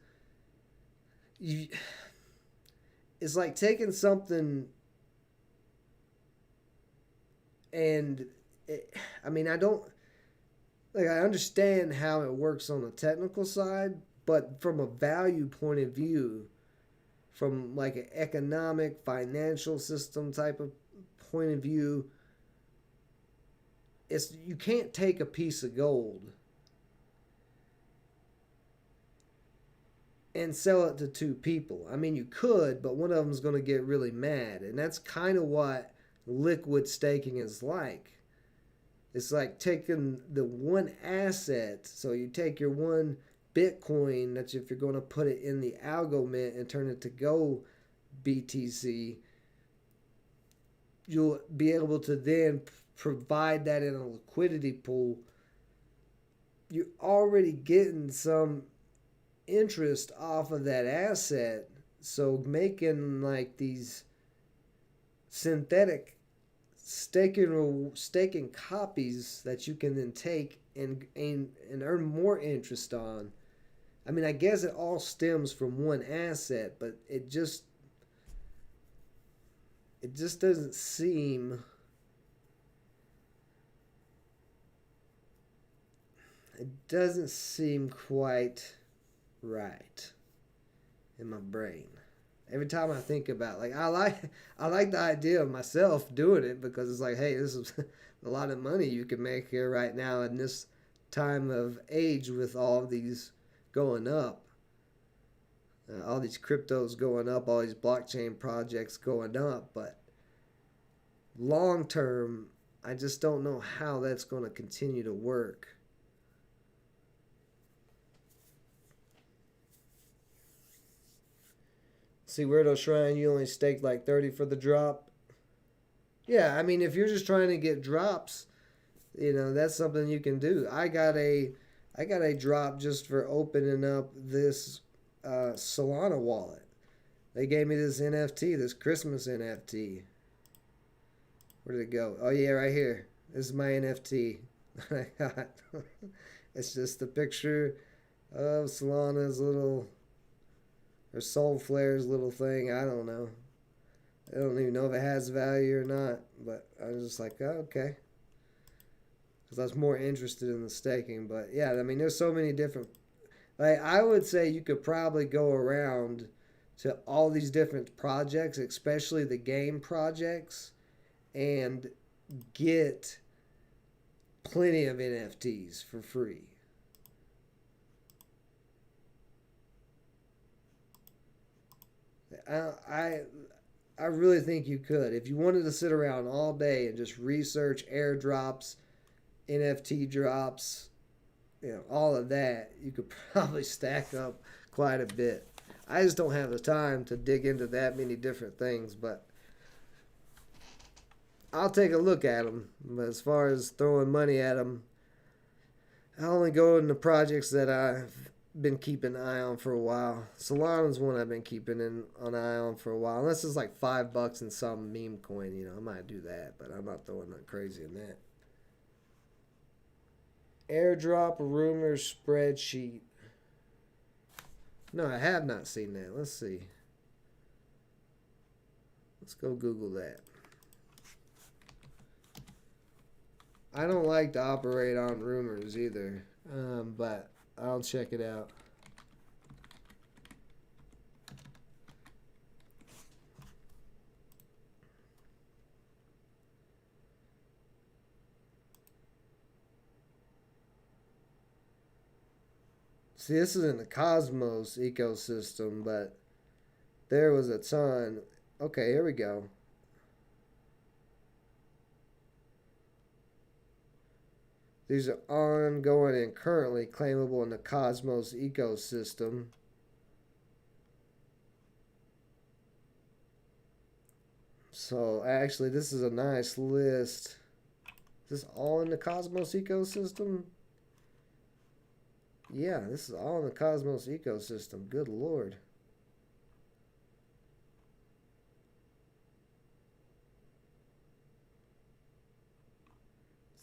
S1: it's like taking something and I understand how it works on the technical side, but from a value point of view, from like an economic, financial system type of point of view, you can't take a piece of gold and sell it to two people. I mean, you could, but one of them's going to get really mad. And that's kind of what liquid staking is like. It's like taking the one asset. So you take your one Bitcoin, that's if you're going to put it in the Algomint and turn it to Go BTC, you'll be able to then provide that in a liquidity pool. You're already getting some interest off of that asset, so making like these synthetic staking copies that you can then take and earn more interest on. I mean, I guess it all stems from one asset, but it just doesn't seem quite right in my brain. Every time I think about I like the idea of myself doing it, because it's like, hey, this is a lot of money you can make here right now in this time of age with all of these going up, all these cryptos going up, all these blockchain projects going up. But long term, I just don't know how that's going to continue to work. See, Weirdo Shrine, you only staked like 30 for the drop. Yeah, I mean, if you're just trying to get drops, that's something you can do. I got a drop just for opening up this Solana wallet. They gave me this NFT, this Christmas NFT. Where did it go? Oh yeah, right here. This is my NFT. I got. It's just a picture of Solana's little, or Soulflare's little thing. I don't know. I don't even know if it has value or not. But I was just like, oh, okay. Because I was more interested in the staking. But yeah, I mean, there's so many different. Like, I would say you could probably go around to all these different projects, especially the game projects, and get plenty of NFTs for free. I really think you could. If you wanted to sit around all day and just research airdrops, NFT drops, all of that, you could probably stack up quite a bit. I just don't have the time to dig into that many different things, but I'll take a look at them. But as far as throwing money at them, I only go into projects that I've been keeping an eye on for a while. Solana's one I've been keeping an eye on for a while. Unless it's like $5 in some meme coin, I might do that, but I'm not throwing nothing crazy in that. Airdrop rumor spreadsheet. No, I have not seen that. Let's see. Let's go Google that. I don't like to operate on rumors either, but I'll check it out. See, this is in the Cosmos ecosystem, but there was a ton. Okay, here we go. These are ongoing and currently claimable in the Cosmos ecosystem. So actually, this is a nice list. Is this all in the Cosmos ecosystem? Yeah, this is all in the Cosmos ecosystem. Good Lord.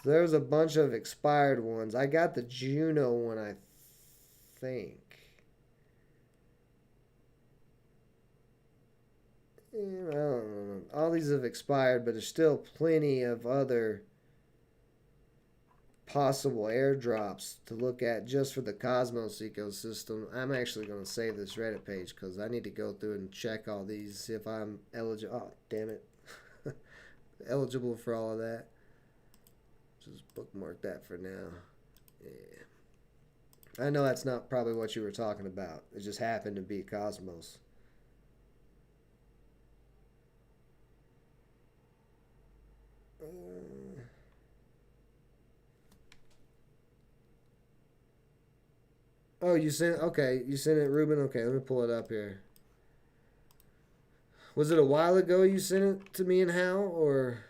S1: So there's a bunch of expired ones. I got the Juno one, I think. I don't know. All these have expired, but there's still plenty of other possible airdrops to look at just for the Cosmos ecosystem. I'm actually going to save this Reddit page because I need to go through and check all these, see if I'm eligible. Oh, damn it. Eligible for all of that. Just bookmark that for now. Yeah. I know that's not probably what you were talking about. It just happened to be Cosmos. Oh, you sent, okay, you sent it, Ruben? Okay, let me pull it up here. Was it a while ago you sent it to me and Hal, or?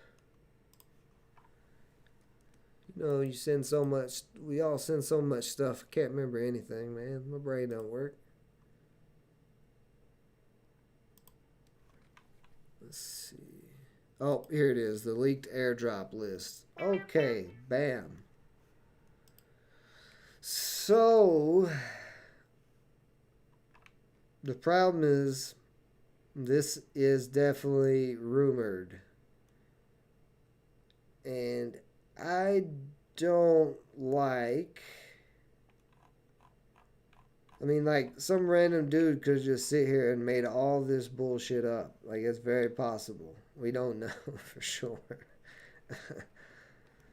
S1: You send so much, we all send so much stuff, I can't remember anything, man. My brain don't work. Let's see. Oh, here it is, the leaked airdrop list. Okay, bam. So, the problem is, this is definitely rumored. And I don't like... I mean, like, some random dude could just sit here and made all this bullshit up. Like, it's very possible. We don't know for sure.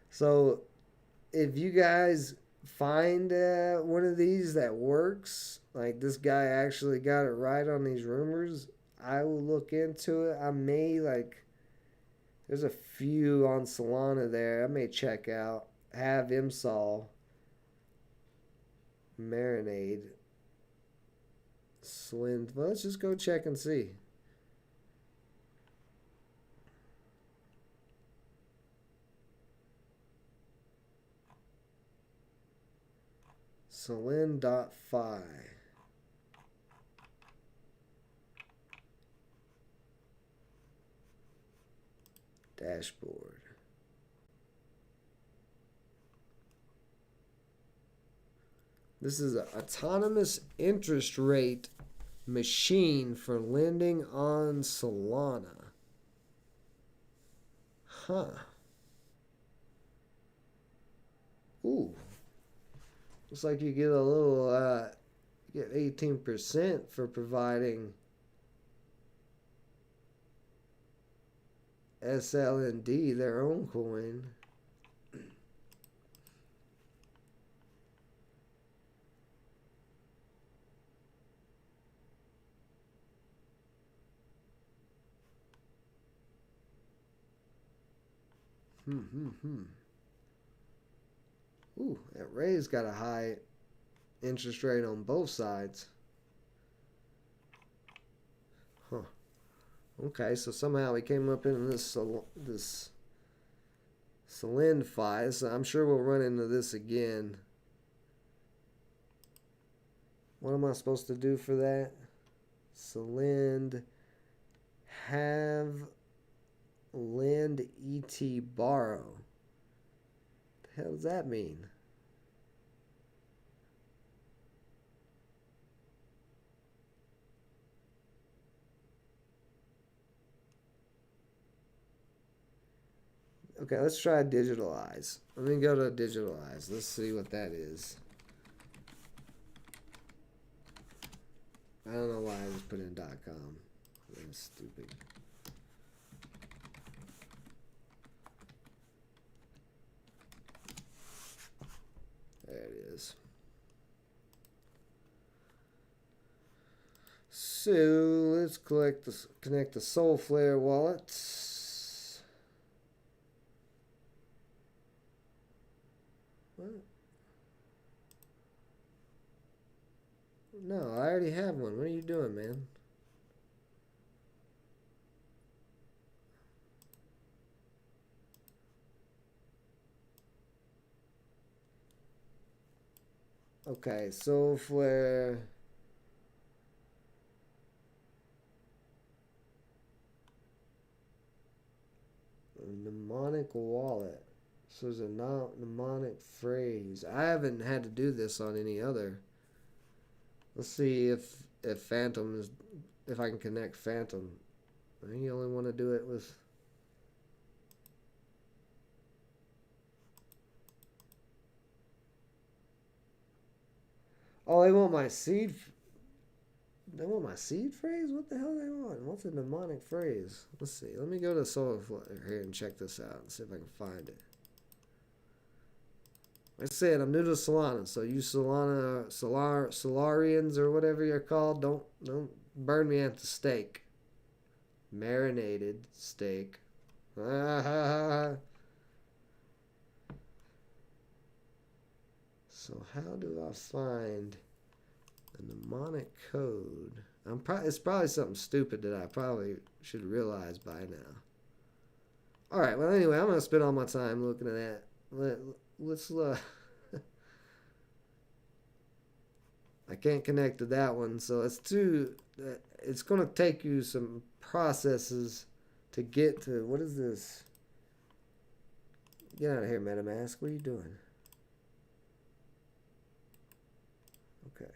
S1: So, if you guys find one of these that works, like this guy actually got it right on these rumors, I will look into it. I may, like, there's a few on Solana there I may check out. Have Imsol Marinade. Slind. Well, let's just go check and see. Slind.fi. Dashboard. This is an autonomous interest rate machine for lending on Solana. Huh. Ooh. Looks like you get a little, get 18% for providing SLND, their own coin. Ooh, that Ray's got a high interest rate on both sides. Huh. Okay, so somehow we came up in this solidify. So I'm sure we'll run into this again. What am I supposed to do for that? Solind have lend ET borrow. The hell does that mean? Okay, let's try digitalize. Let me go to digitalize. Let's see what that is. I don't know why I just put in .com. That's stupid. There it is. So let's connect the Soulflare wallet. What? No, I already have one. What are you doing, man? Okay, Soulflare. Mnemonic wallet. So there's a mnemonic phrase. I haven't had to do this on any other. Let's see if Phantom is, if I can connect Phantom. I think you only want to do it with. Oh, they want my seed. They want my seed phrase? What the hell do they want? What's a mnemonic phrase? Let's see. Let me go to Soulflare here and check this out and see if I can find it. Like I said, I'm new to Solana, so you Solarians or whatever you're called, don't burn me at the stake. Marinated steak. So how do I find a mnemonic code? It's probably something stupid that I probably should realize by now. All right. Well, anyway, I'm gonna spend all my time looking at that. Let's I can't connect to that one, so it's gonna take you some processes to get to. What is this? Get out of here, MetaMask. What are you doing? Okay.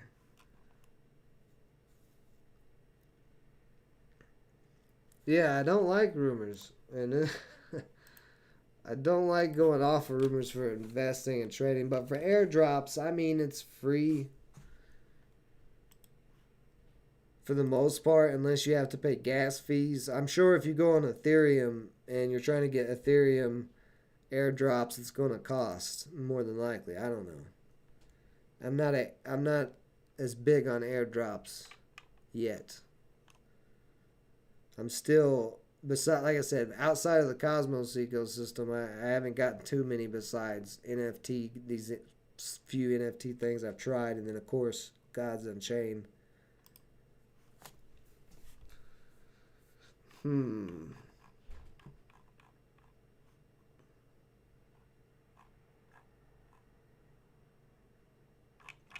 S1: Yeah, I don't like rumors, and I don't like going off of rumors for investing and trading, but for airdrops, I mean, it's free for the most part, unless you have to pay gas fees. I'm sure if you go on Ethereum and you're trying to get Ethereum airdrops, it's going to cost more than likely. I don't know. I'm not as big on airdrops yet. I'm still, besides, like I said, outside of the Cosmos ecosystem, I haven't gotten too many besides NFT, these few NFT things I've tried, and then of course Gods Unchained.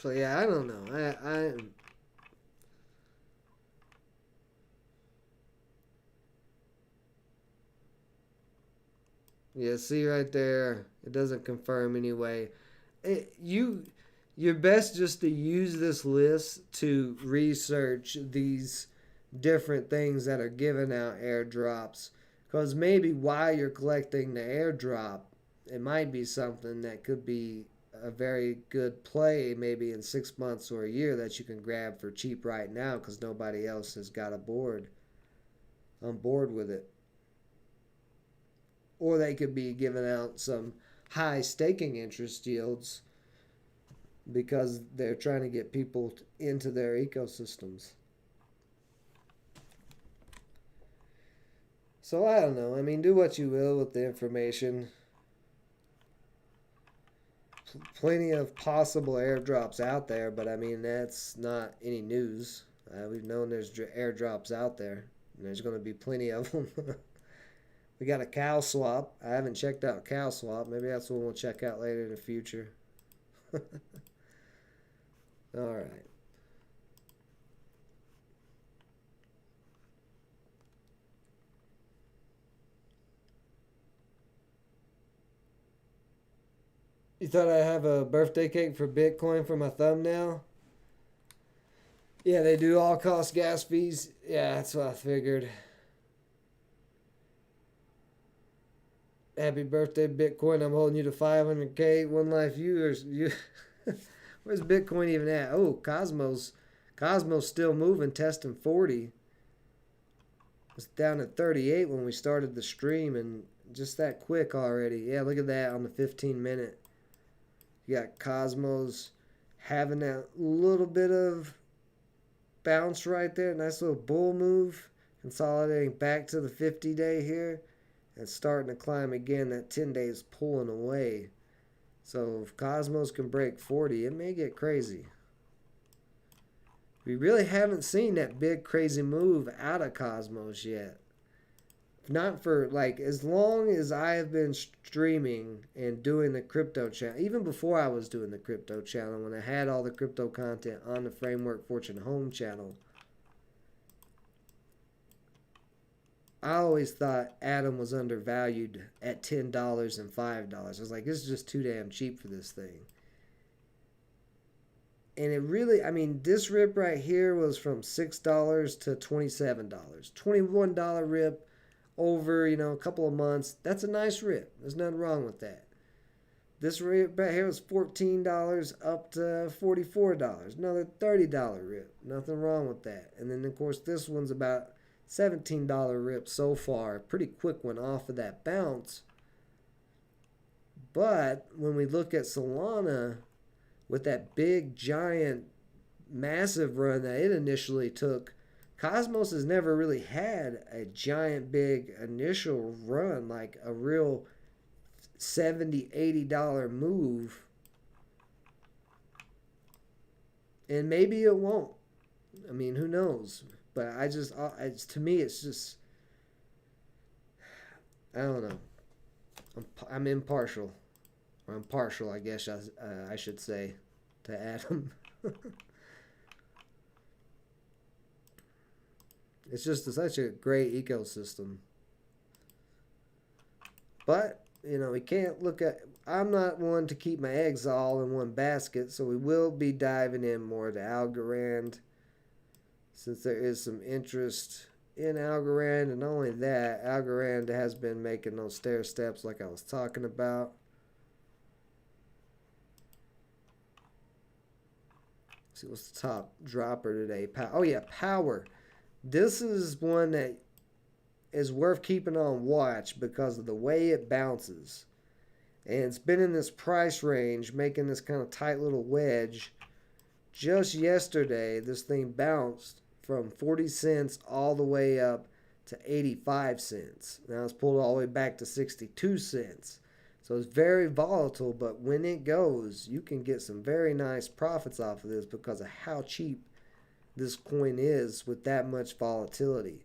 S1: So yeah, I don't know. Yeah, see right there, it doesn't confirm anyway. You're best just to use this list to research these different things that are giving out airdrops, because maybe while you're collecting the airdrop, it might be something that could be a very good play maybe in 6 months or a year that you can grab for cheap right now because nobody else has got on board with it. Or they could be giving out some high staking interest yields because they're trying to get people into their ecosystems. So I don't know. I mean, do what you will with the information. Plenty of possible airdrops out there, but I mean, that's not any news. We've known there's airdrops out there, and there's going to be plenty of them. We got a cow swap. I haven't checked out cow swap. Maybe that's what we'll check out later in the future. All right. You thought I'd have a birthday cake for Bitcoin for my thumbnail? Yeah, they do all cost gas fees. Yeah, that's what I figured. Happy birthday, Bitcoin. I'm holding you to 500K. One life viewers. Where's Bitcoin even at? Oh, Cosmos. Cosmos still moving, testing 40. It's down at 38 when we started the stream, and just that quick already. Yeah, look at that on the 15-minute. You got Cosmos having that little bit of bounce right there. Nice little bull move. Consolidating back to the 50-day here. And starting to climb again. That 10-day is pulling away. So if Cosmos can break 40, it may get crazy. We really haven't seen that big crazy move out of Cosmos yet. Not for, like, as long as I have been streaming and doing the crypto channel, even before I was doing the crypto channel, when I had all the crypto content on the Framework Fortune Home channel, I always thought Atom was undervalued at $10 and $5. I was like, this is just too damn cheap for this thing. And it really, I mean, this rip right here was from $6 to $27. $21 rip over, a couple of months. That's a nice rip. There's nothing wrong with that. This rip right here was $14 up to $44. Another $30 rip. Nothing wrong with that. And then, of course, this one's about $17 rip so far. Pretty quick one off of that bounce. But when we look at Solana, with that big, giant, massive run that it initially took, Cosmos has never really had a giant, big initial run, like a real $70, $80 move. And maybe it won't. I mean, who knows? But to me, it's just, I don't know. I'm impartial. Or I'm partial, I guess I should say, to Atom. It's just such a great ecosystem. But, we can't look at, I'm not one to keep my eggs all in one basket, so we will be diving in more to Algorand, since there is some interest in Algorand. And not only that, Algorand has been making those stair steps like I was talking about. See, what's the top dropper today? Oh yeah, Power. This is one that is worth keeping on watch because of the way it bounces. And it's been in this price range, making this kind of tight little wedge. Just yesterday, this thing bounced from 40 cents all the way up to 85 cents. Now it's pulled all the way back to 62 cents. So it's very volatile, but when it goes, you can get some very nice profits off of this because of how cheap this coin is with that much volatility.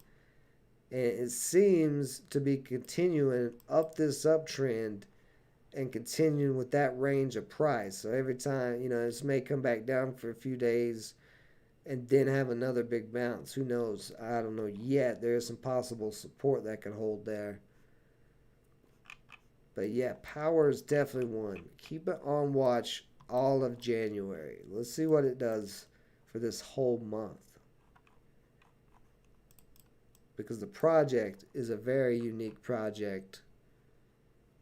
S1: And it seems to be continuing up this uptrend and continuing with that range of price. So every time, you know, this may come back down for a few days and then have another big bounce. Who knows? I don't know yet. There's some possible support that can hold there. But yeah, power is definitely one. Keep it on watch all of January. Let's see what it does for this whole month. Because the project is a very unique project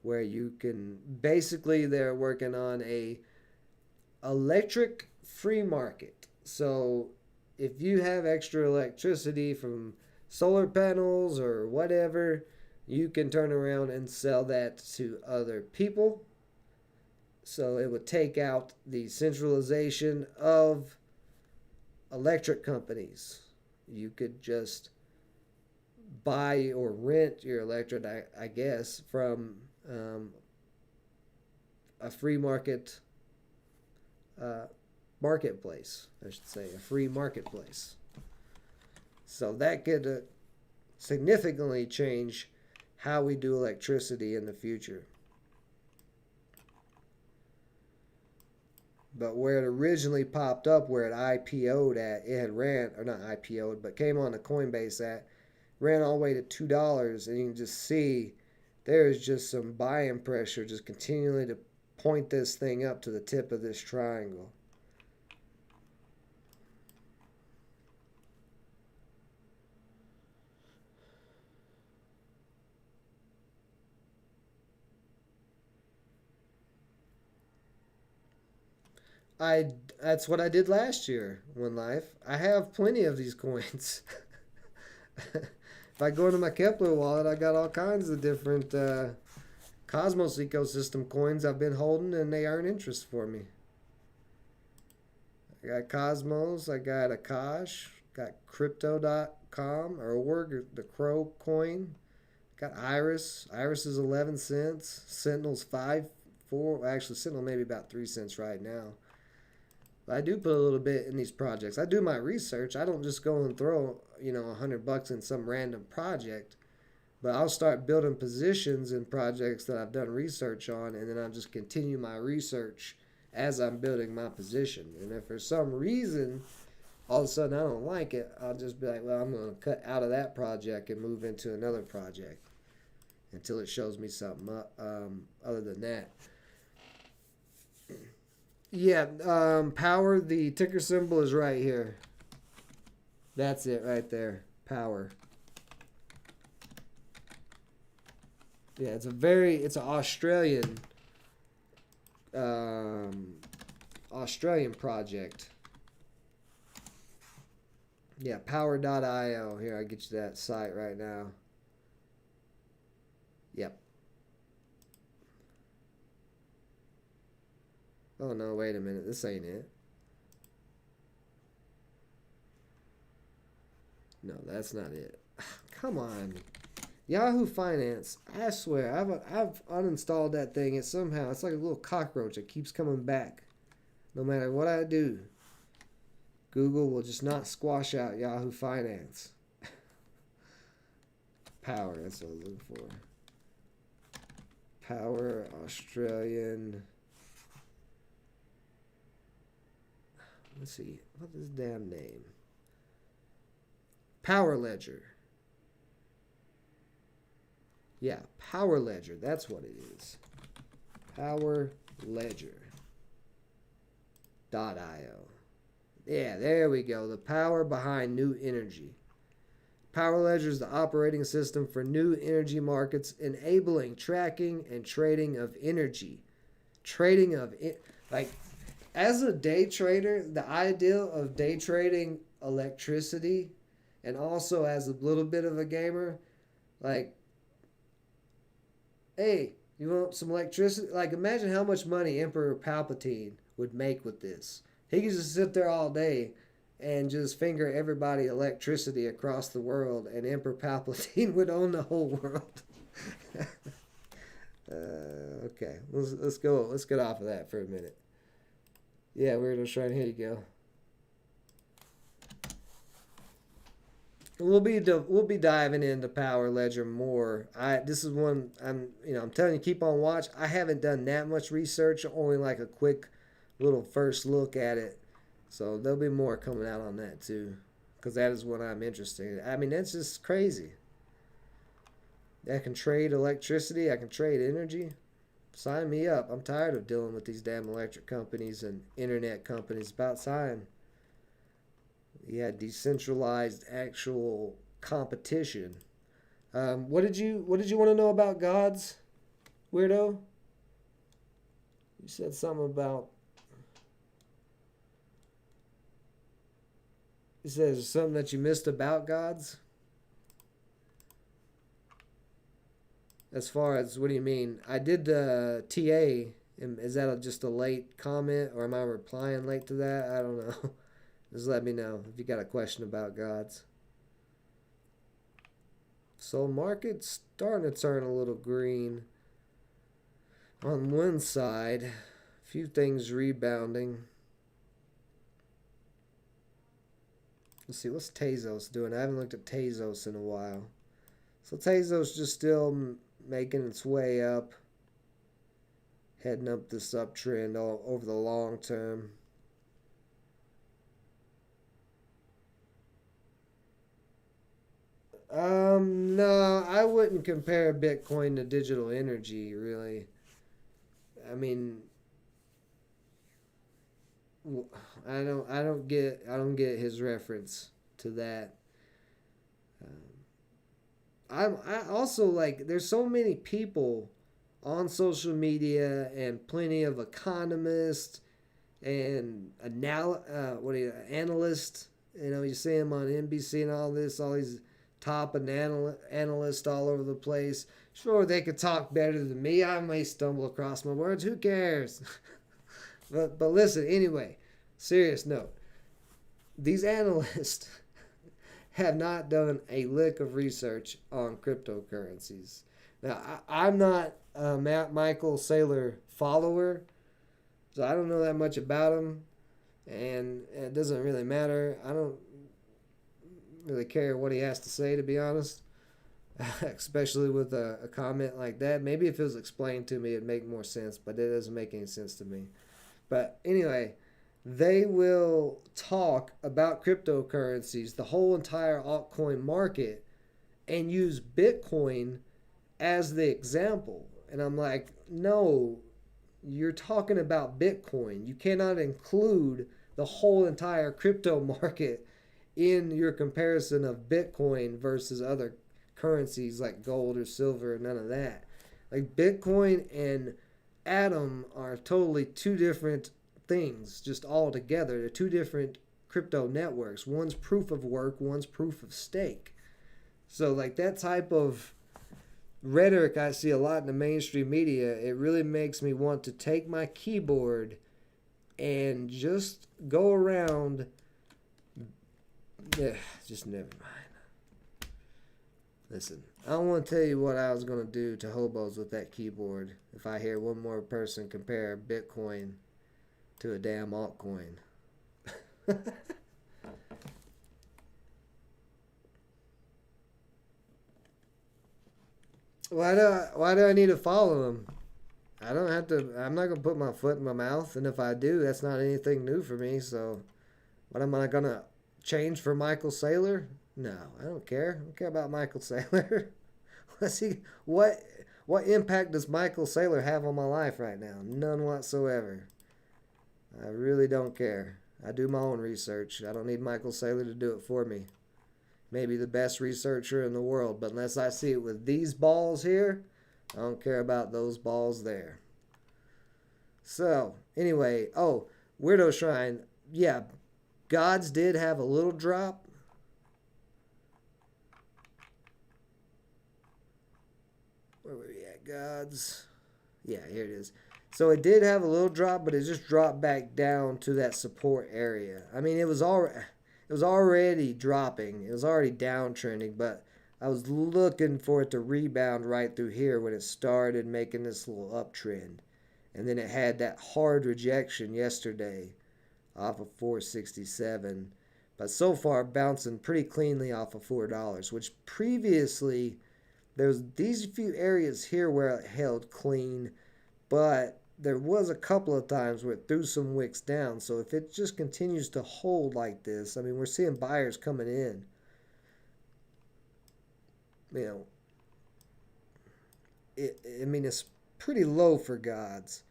S1: where you can basically, they're working on a electric free market. So if you have extra electricity from solar panels or whatever, you can turn around and sell that to other people. So it would take out the centralization of electric companies. You could just buy or rent your electric, I guess, from a free market marketplace, I should say, a free marketplace. So that could significantly change how we do electricity in the future. But where it originally popped up, where it IPO'd at, it had ran, or not IPO'd, but came on the Coinbase at, ran all the way to $2, and you can just see there's just some buying pressure just continually to point this thing up to the tip of this triangle. That's what I did last year, One Life. I have plenty of these coins. If I go into my Kepler wallet, I got all kinds of different Cosmos ecosystem coins I've been holding, and they earn interest for me. I got Cosmos, I got Akash, got Crypto.com or Org, the Crow coin. Got Iris. Iris is 11 cents. Sentinel's 5, 4. Actually, Sentinel maybe about 3 cents right now. But I do put a little bit in these projects. I do my research. I don't just go and throw, you know, $100 in some random project. But I'll start building positions in projects that I've done research on, and then I'll just continue my research as I'm building my position. And if for some reason all of a sudden I don't like it, I'll just be like, well, I'm going to cut out of that project and move into another project until it shows me something other than that. Yeah, power, the ticker symbol is right here. That's it right there. Power. Yeah, it's an Australian project. Yeah, power.io. Here, I'll get you that site right now. Yep. Oh no, wait a minute. This ain't it. No, that's not it. Come on. Yahoo Finance. I swear, I've uninstalled that thing. It's like a little cockroach that keeps coming back. No matter what I do. Google will just not squash out Yahoo Finance. Power, that's what I was looking for. Power Australian. Let's see. What's this damn name? Power Ledger. Yeah, Power Ledger. That's what it is. Power Ledger.io. Yeah, there we go. The power behind new energy. Power Ledger is the operating system for new energy markets, enabling tracking and trading of energy. As a day trader, the idea of day trading electricity, and also as a little bit of a gamer, like, hey, you want some electricity? Like, imagine how much money Emperor Palpatine would make with this. He could just sit there all day and just finger everybody electricity across the world, and Emperor Palpatine would own the whole world. Okay, let's go. Let's get off of that for a minute. Yeah, Weirdo Shrine, here you go. we'll be diving into Power Ledger more. This is one I'm telling you, keep on watch. I haven't done that much research, only like a quick little first look at it. So there'll be more coming out on that too, because that is what I'm interested in. I mean, that's just crazy. I can trade electricity. I can trade energy. Sign me up. I'm tired of dealing with these damn electric companies and internet companies. About time. Yeah, decentralized actual competition. What did you want to know about gods, weirdo? You said something about. You said there's something that you missed about gods. As far as, what do you mean? I did the TA. Is that just a late comment, or am I replying late to that? I don't know. Just let me know if you got a question about gods. So market's starting to turn a little green. On one side, a few things rebounding. Let's see, what's Tezos doing? I haven't looked at Tezos in a while. So Tezos just still making its way up, heading up this uptrend over the long term. No, I wouldn't compare Bitcoin to digital energy, really. I mean, I don't get his reference to that. I also, like, there's so many people on social media and plenty of economists and analysts. You see them on NBC and all these top analysts all over the place. Sure, they could talk better than me. I may stumble across my words. Who cares? but listen, anyway, serious note. These analysts have not done a lick of research on cryptocurrencies. Now, I'm not a Michael Saylor follower, so I don't know that much about him, and it doesn't really matter. I don't really care what he has to say, to be honest, especially with a comment like that. Maybe if it was explained to me, it'd make more sense, but it doesn't make any sense to me. But anyway, they will talk about cryptocurrencies, the whole entire altcoin market, and use Bitcoin as the example. And I'm like, no, you're talking about Bitcoin. You cannot include the whole entire crypto market in your comparison of Bitcoin versus other currencies like gold or silver, none of that. Like, Bitcoin and Atom are totally two different things, just all together. They're two different crypto networks. One's proof of work, one's proof of stake. So, like, that type of rhetoric I see a lot in the mainstream media, it really makes me want to take my keyboard and just go around. Just never mind. Listen, I don't want to tell you what I was going to do to hobos with that keyboard if I hear one more person compare Bitcoin to a damn altcoin. Why do I need to follow him? I don't have to. I'm not gonna put my foot in my mouth, and if I do, that's not anything new for me. So, what am I gonna change for Michael Saylor? No, I don't care. I don't care about Michael Saylor. Let's see what impact does Michael Saylor have on my life right now? None whatsoever. I really don't care. I do my own research. I don't need Michael Saylor to do it for me. Maybe the best researcher in the world, but unless I see it with these balls here, I don't care about those balls there. So, anyway, Weirdo Shrine. Yeah, Gods did have a little drop. Where were we at, Gods? Yeah, here it is. So it did have a little drop, but it just dropped back down to that support area. I mean, it was already dropping. It was already downtrending, but I was looking for it to rebound right through here when it started making this little uptrend. And then it had that hard rejection yesterday off of 467. But so far, bouncing pretty cleanly off of $4, which previously, there's these few areas here where it held clean, but there was a couple of times where it threw some wicks down. So if it just continues to hold like this, I mean, we're seeing buyers coming in. You know, I mean, it's pretty low for Gods.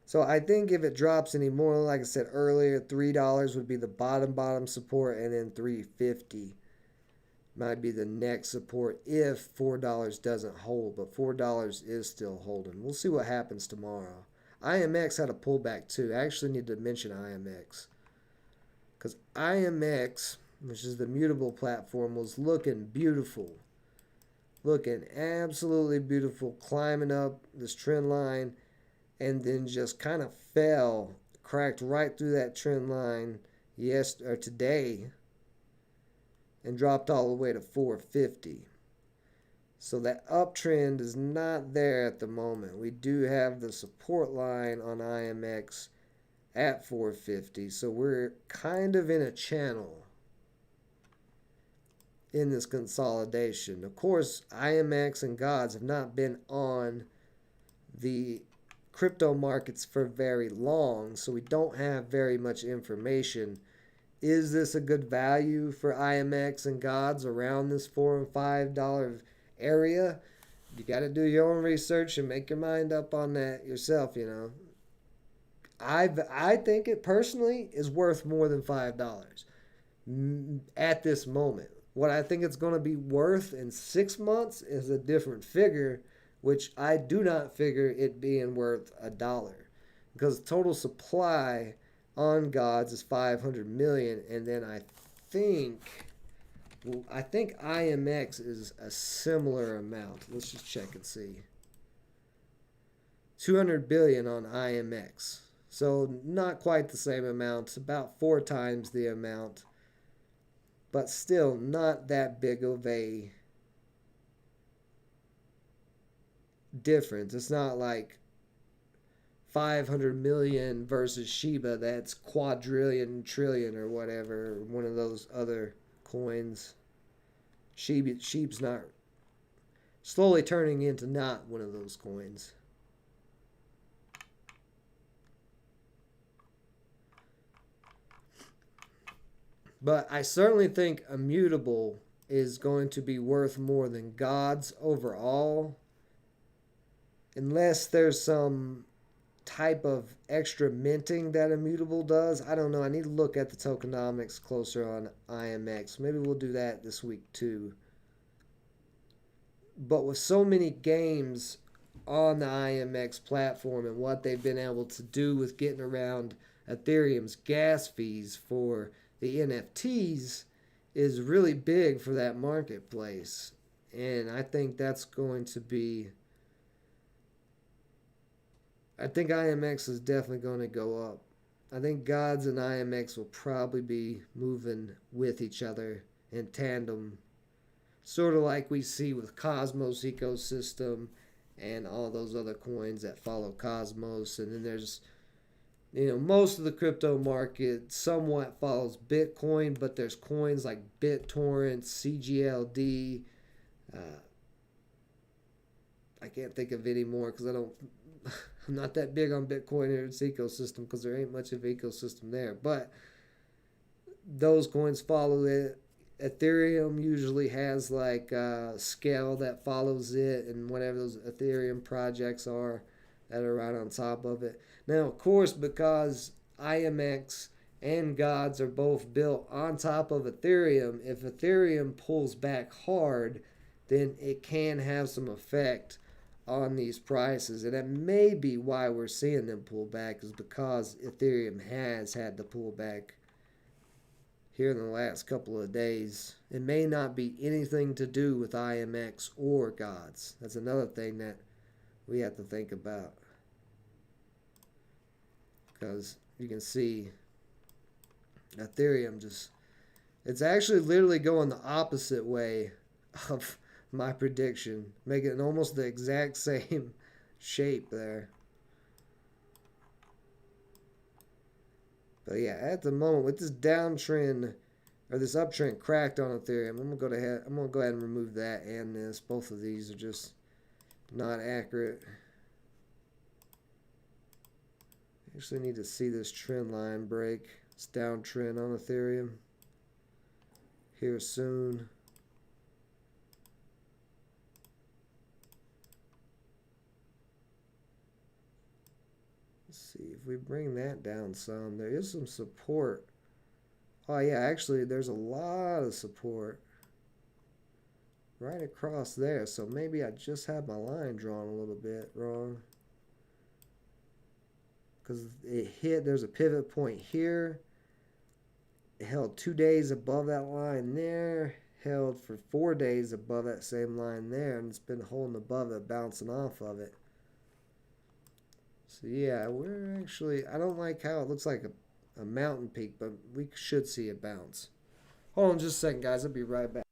S1: So I think if it drops any more, like I said earlier, $3 would be the bottom support, and then $3.50 might be the next support if $4 doesn't hold. But $4 is still holding. We'll see what happens tomorrow. IMX had a pullback too. I actually need to mention IMX, because IMX, which is the mutable platform, was looking beautiful. Looking absolutely beautiful, climbing up this trend line, and then just kind of fell, cracked right through that trend line today, and dropped all the way to 450. So that uptrend is not there at the moment. We do have the support line on IMX at 450, so we're kind of in a channel in this consolidation. Of course, IMX and Gods have not been on the crypto markets for very long, so we don't have very much information. Is this a good value for IMX and Gods around this $4 and $5 area? You got to do your own research and make your mind up on that yourself, you know. I think it personally is worth more than $5 at this moment. What I think it's going to be worth in 6 months is a different figure, which I do not figure it being worth $1, because total supply on Gods is 500 million, and then I think IMX is a similar amount. Let's just check and see. 200 billion on IMX, so not quite the same amount, about 4 times the amount, but still not that big of a difference. It's not like 500 million versus Shiba, that's quadrillion, trillion, or whatever, one of those other coins. SHIB's not, slowly turning into not one of those coins. But I certainly think Immutable is going to be worth more than Gods overall, unless there's some type of extra minting that Immutable does. I don't know. I need to look at the tokenomics closer on IMX. Maybe we'll do that this week too. But with so many games on the IMX platform and what they've been able to do with getting around Ethereum's gas fees for the NFTs is really big for that marketplace. And I think that's going to be, I think IMX is definitely going to go up. I think Gods and IMX will probably be moving with each other in tandem, sort of like we see with Cosmos ecosystem and all those other coins that follow Cosmos. And then there's, most of the crypto market somewhat follows Bitcoin, but there's coins like BitTorrent, CGLD. I can't think of any more because I'm not that big on Bitcoin or its ecosystem, because there ain't much of an ecosystem there. But those coins follow it. Ethereum usually has like a scale that follows it, and whatever those Ethereum projects are that are right on top of it. Now, of course, because IMX and Gods are both built on top of Ethereum, if Ethereum pulls back hard, then it can have some effect on these prices. And that may be why we're seeing them pull back, is because Ethereum has had to pull back here in the last couple of days. It may not be anything to do with IMX or Gods. That's another thing that we have to think about, because you can see Ethereum it's actually literally going the opposite way of my prediction, making it almost the exact same shape there. But yeah, at the moment, with this downtrend or this uptrend cracked on Ethereum. I'm gonna go ahead and remove that and this. Both of these are just not accurate. Actually need to see this trend line break. It's downtrend on Ethereum here soon. Let's see if we bring that down some. There is some support. Oh yeah, actually there's a lot of support right across there. So maybe I just had my line drawn a little bit wrong. Because it hit, there's a pivot point here. It held 2 days above that line there. Held for 4 days above that same line there. And it's been holding above it, bouncing off of it. So yeah, we're actually, I don't like how it looks like a mountain peak, but we should see it bounce. Hold on just a second, guys. I'll be right back.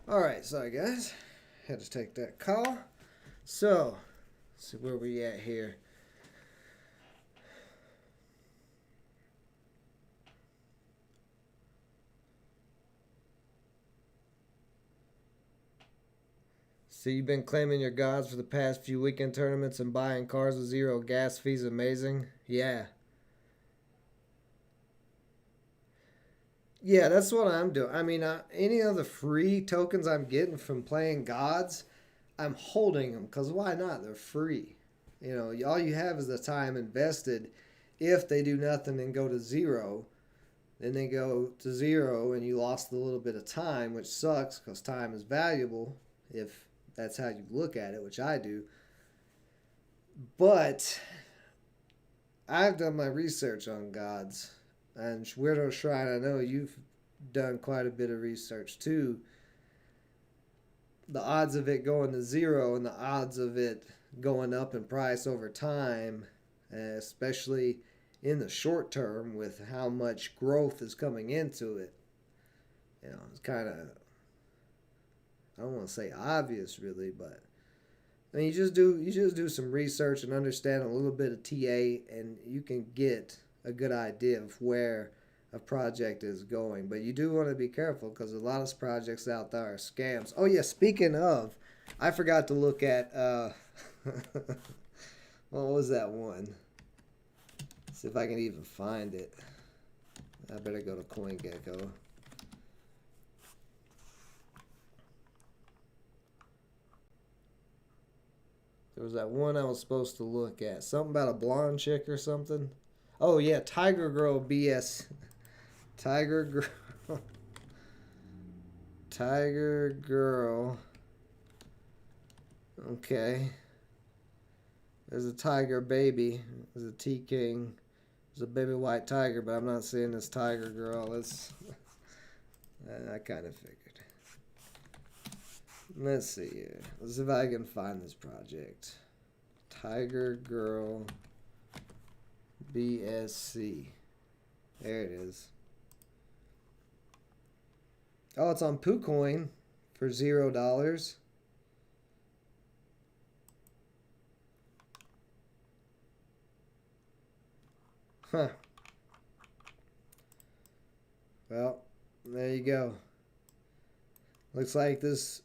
S1: Alright, sorry guys. Had to take that call. So, let's see where we at here. So you've been claiming your gods for the past few weekend tournaments and buying cars with 0 gas fees. Amazing. Yeah. Yeah, that's what I'm doing. I mean, any of the free tokens I'm getting from playing gods, I'm holding them because why not? They're free. You know, all you have is the time invested. If they do nothing and go to 0, then they go to 0 and you lost a little bit of time, which sucks because time is valuable if that's how you look at it, which I do. But I've done my research on gods. And Weirdo Shrine, I know you've done quite a bit of research too. The odds of it going to 0 and the odds of it going up in price over time, especially in the short term with how much growth is coming into it. You know, it's kind of, I don't want to say obvious really, but I mean, you just do some research and understand a little bit of TA, and you can get a good idea of where a project is going. But you do want to be careful because a lot of projects out there are scams. Oh yeah, speaking of, I forgot to look at what was that one? See if I can even find it. I better go to CoinGecko. There was that one I was supposed to look at. Something about a blonde chick or something. Oh yeah, Tiger Girl BS. Tiger Girl. Tiger Girl. Okay. There's a tiger baby. There's a T-King. There's a baby white tiger, but I'm not seeing this Tiger Girl. It's I kind of figured. Let's see here. Let's see if I can find this project. Tiger Girl BSC. There it is. Oh, it's on PooCoin for $0. Huh. Well, there you go. Looks like this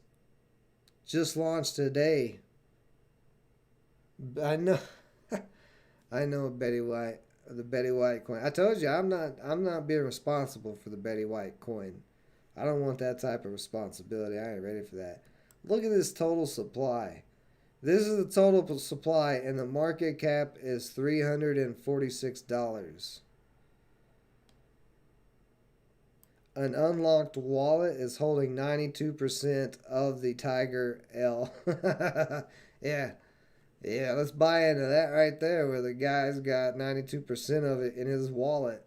S1: just launched today. I know. I know Betty White, the Betty White coin. I told you I'm not being responsible for the Betty White coin. I don't want that type of responsibility. I ain't ready for that. Look at this total supply. This is the total supply, and the market cap is $346. An unlocked wallet is holding 92% of the Tiger L. Yeah. Yeah, let's buy into that right there where the guy's got 92% of it in his wallet.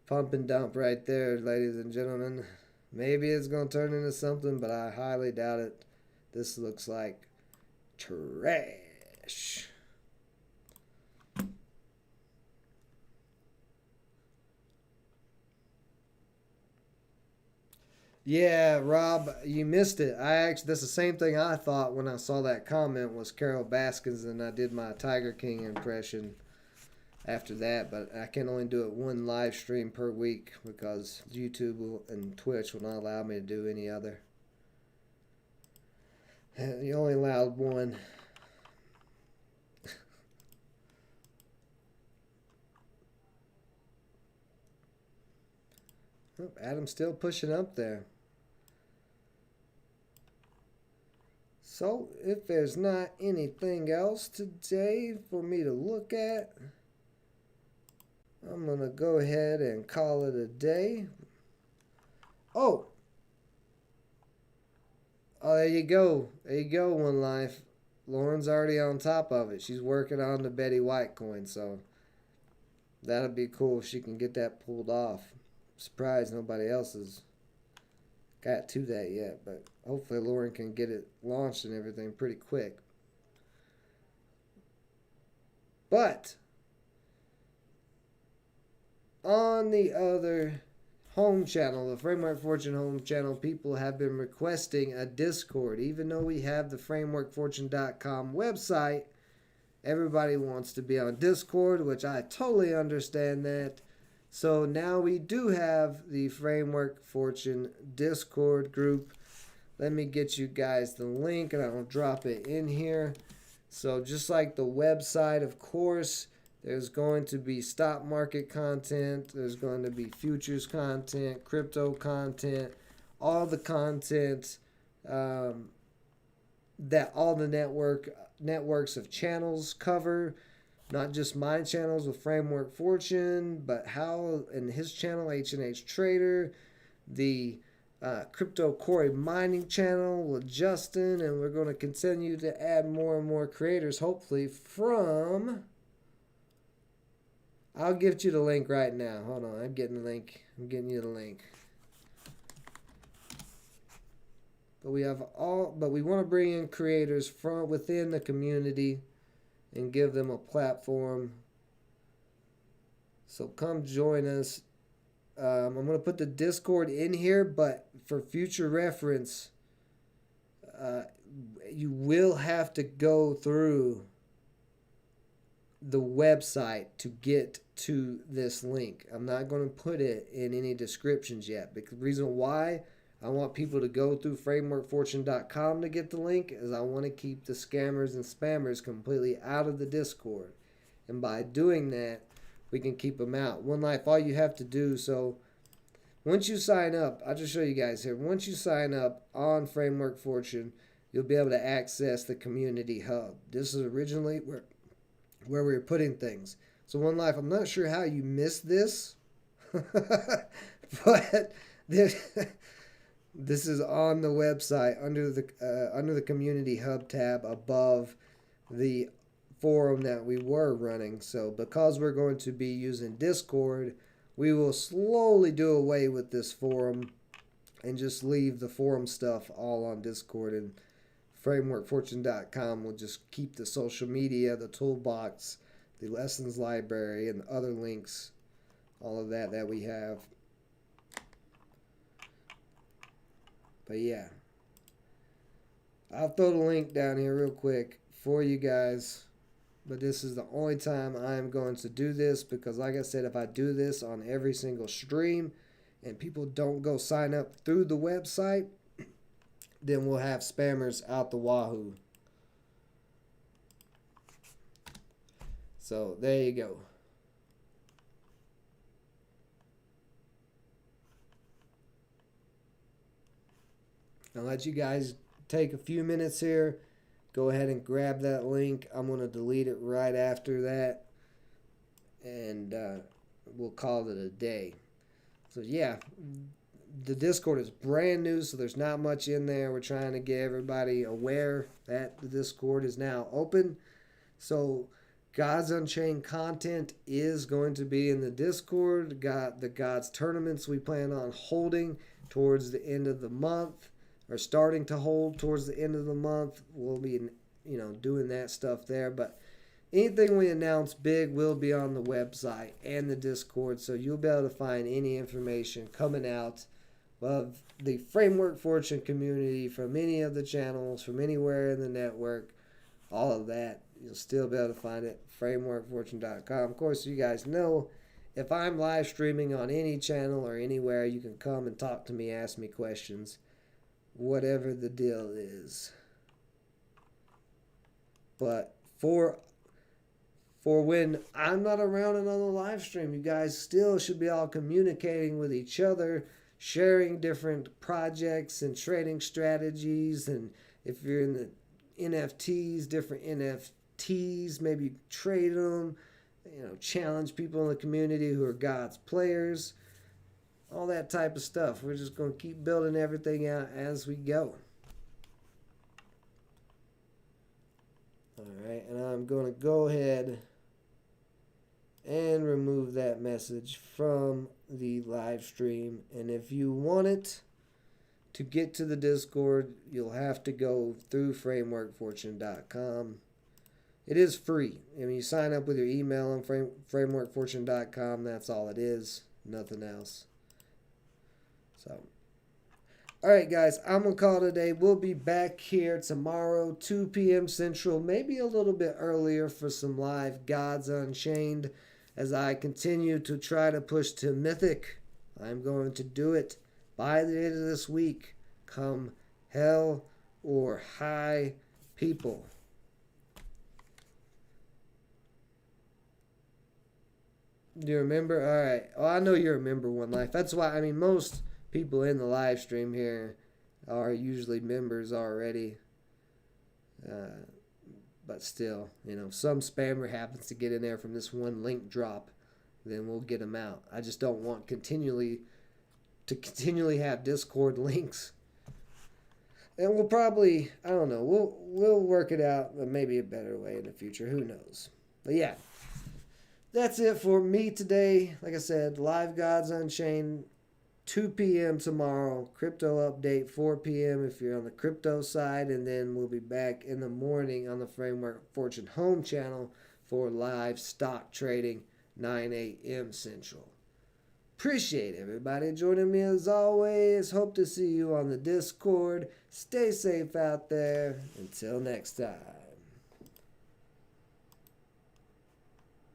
S1: Pump and dump right there, ladies and gentlemen. Maybe it's going to turn into something, but I highly doubt it. This looks like trash. Yeah, Rob, you missed it. That's the same thing I thought when I saw that comment was Carol Baskins, and I did my Tiger King impression after that, but I can only do it one live stream per week because YouTube and Twitch will not allow me to do any other. You only allowed one. Oh, Adam's still pushing up there. So, if there's not anything else today for me to look at, I'm going to go ahead and call it a day. Oh, there you go. There you go, One Life. Lauren's already on top of it. She's working on the Betty White coin, so that'll be cool if she can get that pulled off. Surprised nobody else has got to that yet, but hopefully Lauren can get it launched and everything pretty quick. But on the other home channel, the Framework Fortune home channel, people have been requesting a Discord. Even though we have the frameworkfortune.com website, everybody wants to be on Discord, which I totally understand that. So now we do have the Framework Fortune Discord group let me get you guys the link, and I'll drop it in here. So just like the website, of course, there's going to be stock market content. There's going to be futures content, crypto content, all the content that all the networks of channels cover. Not just my channels with Framework Fortune, but Hal and his channel, H&H Trader, the Crypto Corey Mining channel with Justin, and we're going to continue to add more and more creators, hopefully, from... I'll give you the link right now. Hold on, I'm getting the link. I'm getting you the link. But we want to bring in creators from within the community and give them a platform. So come join us. I'm going to put the Discord in here, but for future reference, you will have to go through the website to get to this link. I'm not going to put it in any descriptions yet. Because the reason why I want people to go through frameworkfortune.com to get the link is I want to keep the scammers and spammers completely out of the Discord. And by doing that, we can keep them out. One Life, all you have to do, so once you sign up, I'll just show you guys here. Once you sign up on Framework Fortune, you'll be able to access the community hub. This is originally where we were putting things. So One Life, I'm not sure how you missed this, but this is on the website under the community hub tab above the forum that we were running. So because we're going to be using Discord, we will slowly do away with this forum and just leave the forum stuff all on Discord, and frameworkfortune.com will just keep the social media, the toolbox, the lessons library, and other links, all of that we have. But yeah, I'll throw the link down here real quick for you guys. But this is the only time I'm going to do this, because like I said, if I do this on every single stream and people don't go sign up through the website, then we'll have spammers out the wahoo. So there you go. I'll let you guys take a few minutes here. Go ahead and grab that link. I'm going to delete it right after that. And we'll call it a day. So yeah, the Discord is brand new, so there's not much in there. We're trying to get everybody aware that the Discord is now open. So Gods Unchained content is going to be in the Discord. Got the Gods tournaments we plan on holding towards the end of the month, or starting to hold towards the end of the month. We'll be, doing that stuff there. But anything we announce big will be on the website and the Discord, so you'll be able to find any information coming out of the Framework Fortune community from any of the channels, from anywhere in the network, all of that. You'll still be able to find it at frameworkfortune.com. Of course, you guys know if I'm live streaming on any channel or anywhere, you can come and talk to me, ask me questions, whatever the deal is. But for when I'm not around and on the live stream, you guys still should be all communicating with each other, sharing different projects and trading strategies. And if you're in the NFTs, different NFTs, maybe trade them, challenge people in the community who are God's players, all that type of stuff. We're just going to keep building everything out as we go. All right, and I'm going to go ahead and remove that message from the live stream. And if you want it to get to the Discord, you'll have to go through frameworkfortune.com. It is free. You sign up with your email on frameworkfortune.com. That's all it is. Nothing else. So, all right, guys, I'm going to call it a day. We'll be back here tomorrow, 2 p.m. Central, maybe a little bit earlier for some live Gods Unchained as I continue to try to push to Mythic. I'm going to do it by the end of this week, come hell or high people. Do you remember? All right. Oh, I know you remember One Life. That's why, I mean, most people in the live stream here are usually members already. But still, you know, some spammer happens to get in there from this one link drop, then we'll get them out. I just don't want continually have Discord links. And we'll probably, I don't know, we'll work it out, but maybe a better way in the future. Who knows? But yeah, that's it for me today. Like I said, live Gods Unchained, 2 p.m. tomorrow. Crypto update, 4 p.m. if you're on the crypto side. And then we'll be back in the morning on the Framework Fortune Home channel for live stock trading, 9 a.m. Central. Appreciate everybody joining me as always. Hope to see you on the Discord. Stay safe out there. Until next time.